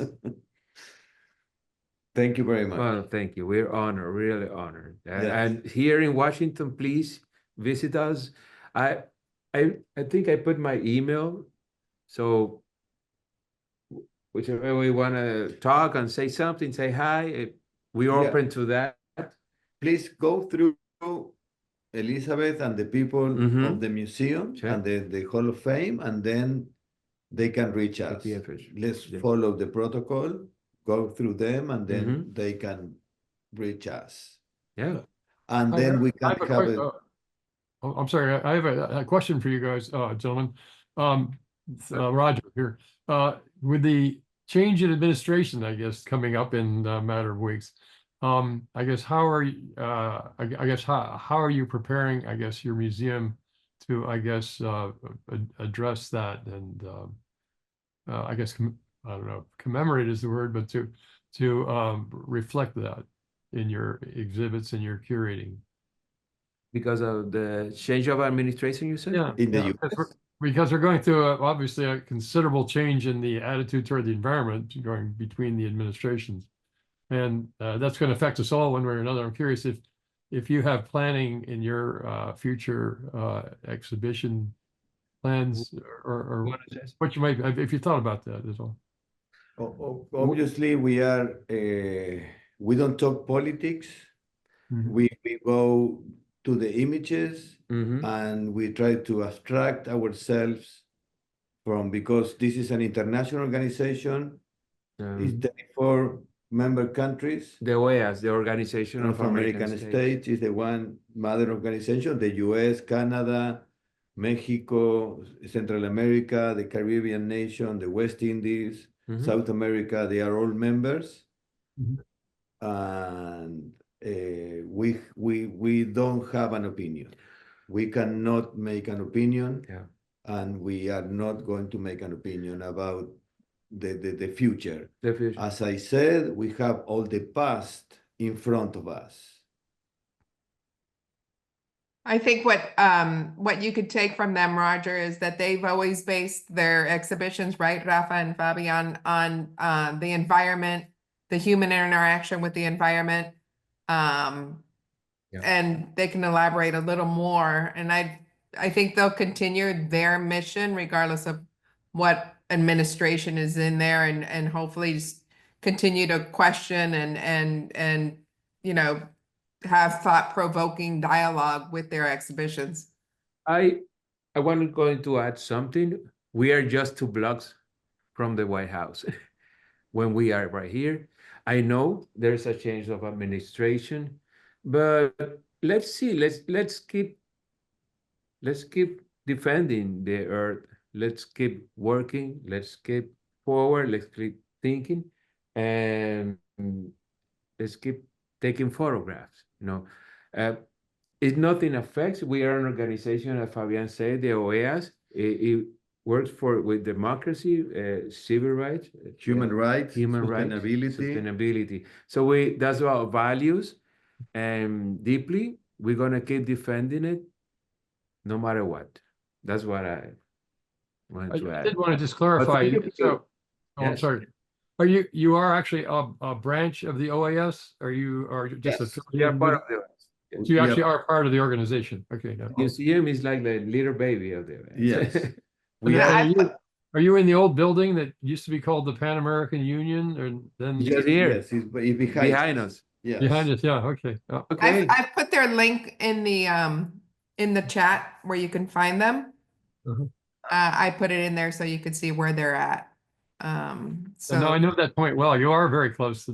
Thank you very much. Well, thank you. We're honored, really honored. Yes. And here in Washington, please visit us. I think I put my email. So whichever we want to talk and say something, say hi. We're Yeah. open to that. Please go through Elizabeth and the people of the museum Sure. and the Hall of Fame, and then they can reach us. Let's follow the protocol, go through them, and then they can reach us. Yeah. And then we can have it. I'm sorry, I have a question for you guys, gentlemen. Roger here. With the change in administration, I guess, coming up in a matter of weeks, I guess how are you, how are you preparing, I guess, your museum to, I guess, address that and I guess, I don't know, commemorate is the word, but to reflect that in your exhibits and your curating? Because of the change of administration, you said? Yeah, In the because we're going through obviously a considerable change in the attitude toward the environment going between the administrations. And that's going to affect us all one way or another. I'm curious if you have planning in your future exhibition plans or what you might, if you thought about that as well. Obviously, we don't talk politics. We go to the images and we try to abstract ourselves from, because this is an international organization. It's 34 member countries. The OEAS, the Organization of American States is the one mother organization. The US, Canada, Mexico, Central America, the Caribbean nation, the West Indies, South America, they are all members. And we don't have an opinion. We cannot make an opinion, and we are not going to make an opinion about the future. As I said, we have all the past in front of us. I think what you could take from them, Roger, is that they've always based their exhibitions, right, Rafa and Fabian, on the environment, the human interaction with the environment. And they can elaborate a little more. And I think they'll continue their mission regardless of what administration is in there, and hopefully just continue to question and you know, have thought-provoking dialogue with their exhibitions. I going to add something. We are just 2 blocks from the White House when we are right here. I know there's a change of administration, but let's see. Let's keep defending the earth. let's keep working, let's keep forward, let's keep thinking, and let's keep taking photographs. It nothing affects. We are an organization, as Fabian said, the OEAS. It works with democracy, civil rights, Human rights, human rights, sustainability. So that's our values, and deeply we're gonna keep defending it, no matter what. That's what I wanted to I add. did want to just clarify. thank you. So, I'm Yes. sorry. You are actually a branch of the OAS? Are you just Yes, we affiliated are part with? of the So you We actually are- are part of the organization. Okay. Now. museum is like the little baby of the event. Yes. And We then are, are you in the old building that used to be called the Pan American Union, or then Just here, yes, it's behind, behind us. Yes. behind us? Yeah. Okay. Oh, Okay. I've put their link in the chat where you can find them. uh-huh. I put it in there so you could see where they're at. So now I So know that point well. You are very close to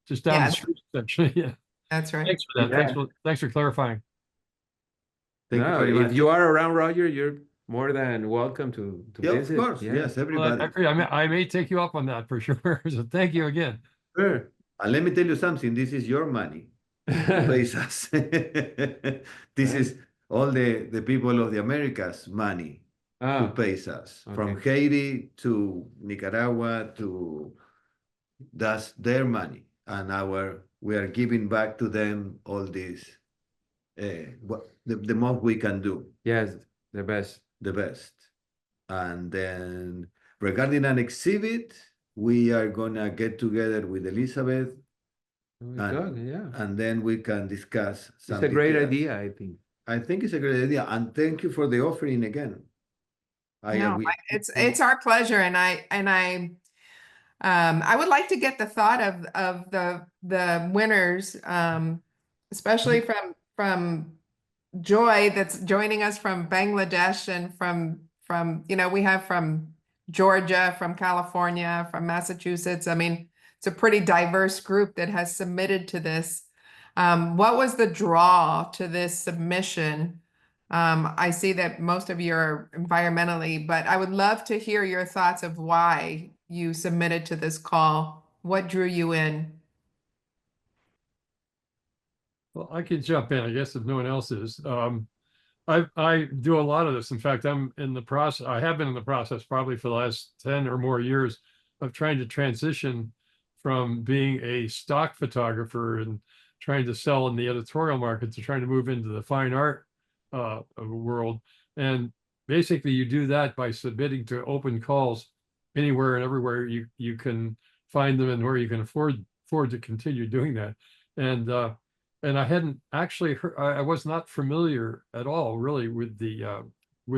just down Yeah. the street, essentially. Yeah. that's right. Thanks for that. Yeah. Thanks for clarifying. Thank you No, very if much. you are around, Roger, you're more than welcome to Yeah, of visit. course. Yeah. Yes, Well, everybody. I may take you up on that for sure. So thank you again. Sure. And let me tell you something. This is your money. Who pays us? This is all the people of the Americas' money who Ah, pays us. From okay. Haiti to Nicaragua to, that's their money. And we are giving back to them all this, the most we can do, Yes, the best. the best. And then regarding an exhibit, we are gonna get together with Elizabeth, We And- talk, yeah. and then we can discuss It's some a great details. idea, I think. I think it's a great idea, and thank you for the offering again. No, it's our pleasure, and I would like to get the thought of the winners, especially from Joy that's joining us from Bangladesh and from we have from Georgia, from California, from Massachusetts. I mean, it's a pretty diverse group that has submitted to this. What was the draw to this submission? I see that most of you are environmentally, but I would love to hear your thoughts of why you submitted to this call. What drew you in? Well, I could jump in, I guess, if no one else is. I do a lot of this. In fact, I'm in the process. I have been in the process probably for the last 10 or more years of trying to transition from being a stock photographer and trying to sell in the editorial market to trying to move into the fine art world. And basically, you do that by submitting to open calls anywhere and everywhere you can find them and where you can afford to continue doing that. And I hadn't actually heard, I was not familiar at all really with the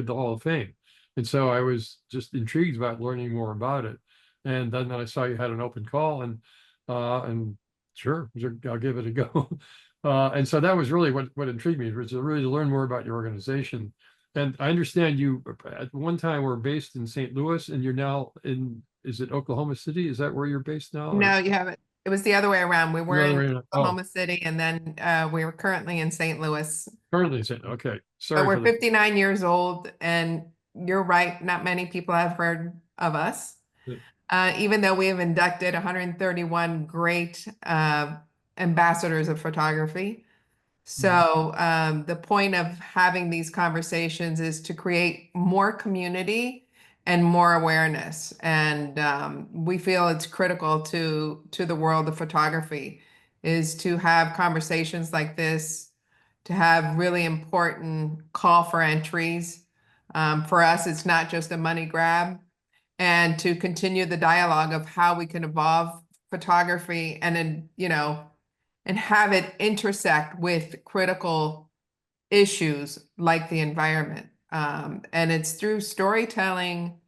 Hall of Fame. And so I was just intrigued about learning more about it. And then I saw you had an open call and sure, I'll give it a go. And so that was really what intrigued me, was to really learn more about your organization. And I understand you at one time were based in St. Louis and you're now is it Oklahoma City? Is that where you're based now? No, you haven't. It was the other way around. We were The other in way around. Oh. Oklahoma City, and then we were currently in St. Louis. Currently, okay. Sorry. But we're for the- 59 years old, and you're right. Not many people have heard of us. Even though we have inducted 131 great ambassadors of photography. So the point of having these conversations is to create more community and more awareness. And we feel it's critical to the world of photography is to have conversations like this, to have really important call for entries. For us, it's not just a money grab, and to continue the dialogue of how we can evolve photography and then, and have it intersect with critical issues like the environment. And it's through storytelling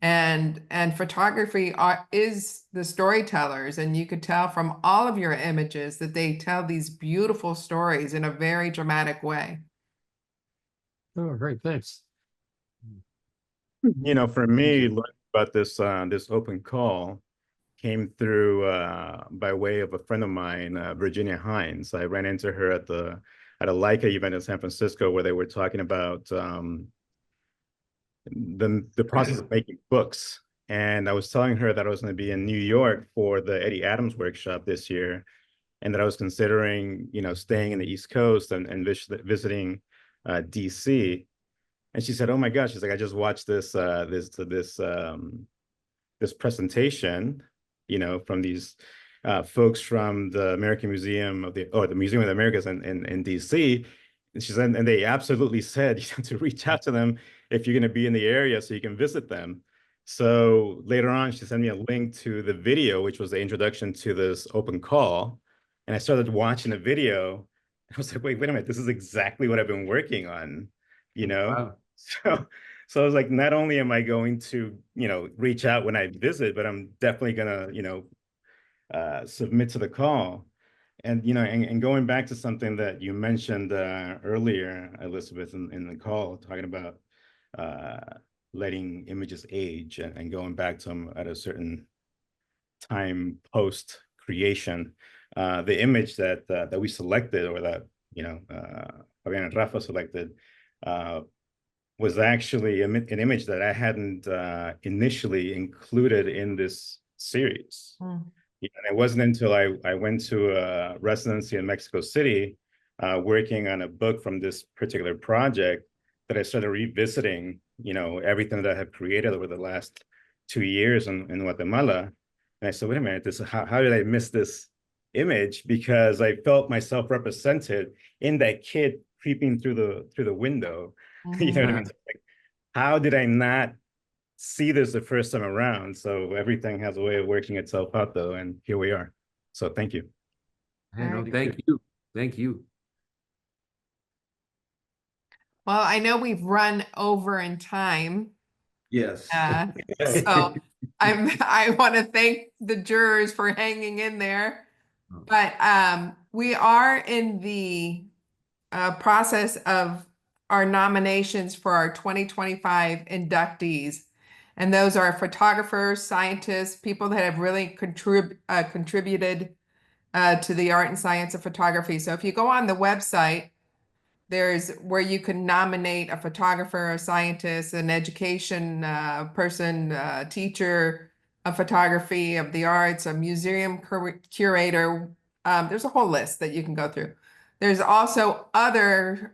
and photography is the storytellers. And you could tell from all of your images that they tell these beautiful stories in a very dramatic way. Oh, great. Thanks. For me, learning about this open call came through by way of a friend of mine, Virginia Hines. I ran into her at a Leica event in San Francisco where they were talking about the process of making books. And I was telling her that I was going to be in New York for the Eddie Adams workshop this year, and that I was considering, staying in the East Coast and visiting DC. And she said, "Oh my gosh," she's like, "I just watched this presentation, from these folks from the American Museum or the Museum of the Americas in DC." And she said, and they absolutely said to reach out to them if you're going to be in the area so you can visit them. So later on, she sent me a link to the video, which was the introduction to this open call. And I started watching the video. I was like, wait a minute, this is exactly what I've been working on, Wow. So I was like, not only am I going to, reach out when I visit, but I'm definitely gonna, submit to the call. And, and going back to something that you mentioned earlier, Elizabeth, in the call, talking about letting images age and going back to them at a certain time post creation. The image that we selected, or that, Fabian and Rafa selected, was actually an image that I hadn't initially included in this series. Mm. And it wasn't until I went to a residency in Mexico City, working on a book from this particular project, that I started revisiting, everything that I have created over the last 2 years in Guatemala. And I said, wait a minute, how did I miss this image? Because I felt myself represented in that kid creeping through the window. You know what I mean? Like, how did I not see this the first time around? So everything has a way of working itself out, though, and here we are. So thank you. No, thank you. Thank you. Well, I know we've run over in time. Yes. So I want to thank the jurors for hanging in there. But we are in the process of our nominations for our 2025 inductees. And those are photographers, scientists, people that have really contributed to the art and science of photography. So if you go on the website, there's where you can nominate a photographer, a scientist, an education person, teacher of photography, of the arts, a museum curator. There's a whole list that you can go through. There's also other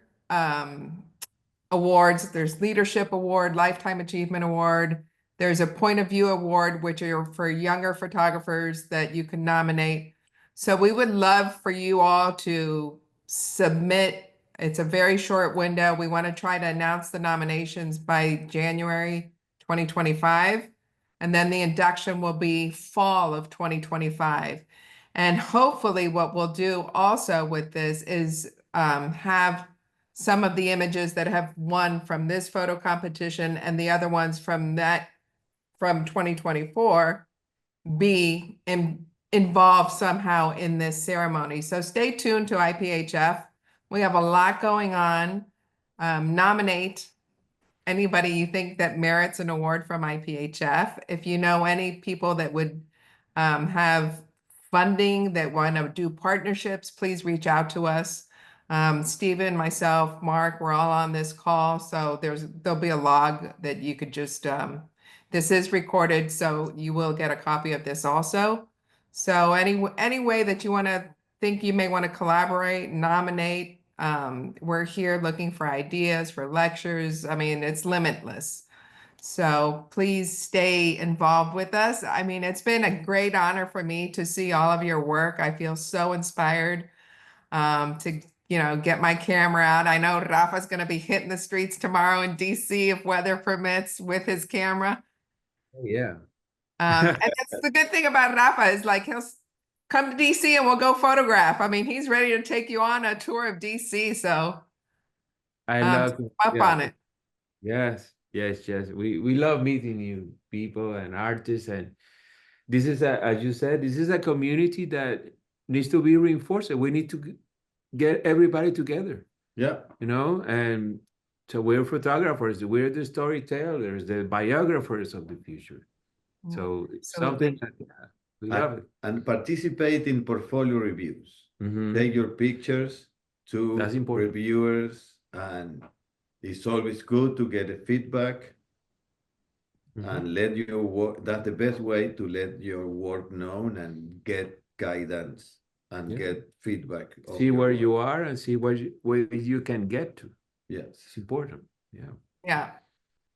awards. There's Leadership Award, Lifetime Achievement Award. There's a Point of View Award, which are for younger photographers that you can nominate. So we would love for you all to submit. It's a very short window. We want to try to announce the nominations by January 2025. And then the induction will be fall of 2025. And hopefully what we'll do also with this is have some of the images that have won from this photo competition and the other ones from 2024 be involved somehow in this ceremony. So stay tuned to IPHF. We have a lot going on. Nominate anybody you think that merits an award from IPHF. If you know any people that would have funding, that want to do partnerships, please reach out to us. Stephen, myself, Mark, we're all on this call. So there'll be a log that you could just, this is recorded, so you will get a copy of this also. So any way that you want to think you may want to collaborate, nominate, we're here looking for ideas for lectures. I mean, it's limitless. So please stay involved with us. I mean, it's been a great honor for me to see all of your work. I feel so inspired to, get my camera out. I know Rafa's going to be hitting the streets tomorrow in DC if weather permits with his camera. Yeah. And that's the good thing about Rafa is like he'll come to DC and we'll go photograph. I mean, he's ready to take you on a tour of DC. So I love on it. Yes. We love meeting new people and artists, and this is as you said, this is a community that needs to be reinforced. We need to get everybody together. Yeah. And so we're photographers, we're the storytellers, the biographers of the future. So it's something that we love it. And participate in portfolio reviews. Take your pictures to That's important. reviewers, and it's always good to get a feedback and let your work. That's the best way to let your work known and get guidance and Yeah. get feedback. of See your where work. you are and see where you can get to. Yes. It's important. Yeah. Yeah.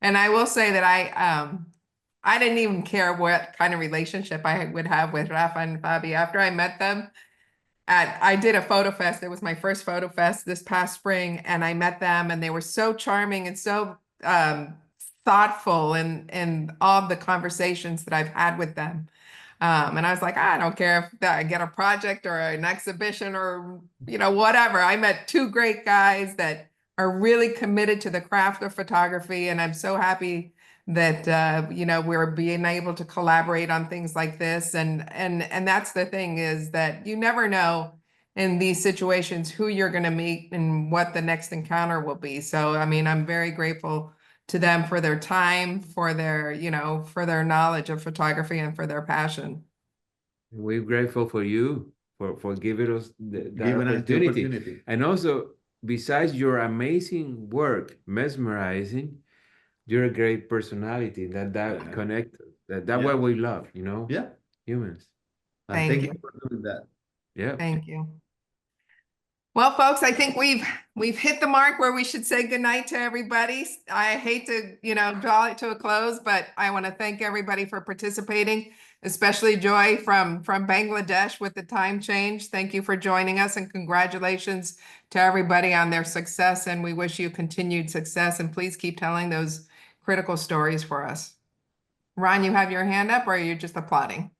And I will say that I didn't even care what kind of relationship I would have with Rafa and Fabi after I met them. I did a photo fest. It was my first photo fest this past spring, and I met them, and they were so charming and so thoughtful in all the conversations that I've had with them. And I was like, I don't care if I get a project or an exhibition or, whatever. I met two great guys that are really committed to the craft of photography. And I'm so happy that, we're being able to collaborate on things like this. And that's the thing, is that you never know in these situations who you're going to meet and what the next encounter will be. So, I mean, I'm very grateful to them for their time, for their, for their knowledge of photography and for their passion. We're grateful for you for giving us that Giving us the opportunity. opportunity. And also, besides your amazing work, mesmerizing, you're a great personality that Yeah. connect. That's Yeah. what we love, Yeah. humans. And Thank thank you. you for doing that. Yeah. Thank you. Well, folks, I think we've hit the mark where we should say goodnight to everybody. I hate to, draw it to a close, but I want to thank everybody for participating, especially Joy from Bangladesh with the time change. Thank you for joining us, and congratulations to everybody on their success. And we wish you continued success, and please keep telling those critical stories for us. Ron, you have your hand up, or are you just applauding?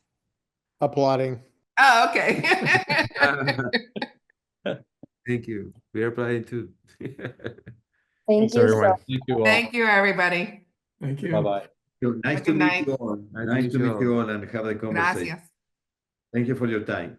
Applauding. Oh, okay. Thank you. We are planning too. Thank Thanks, you so everyone. Thank you all. Thank you, everybody. Thank you. Bye-bye. So nice Good to meet night. you all. Nice Nice to meet you all and have the conversation. Gracias. Thank you for your time.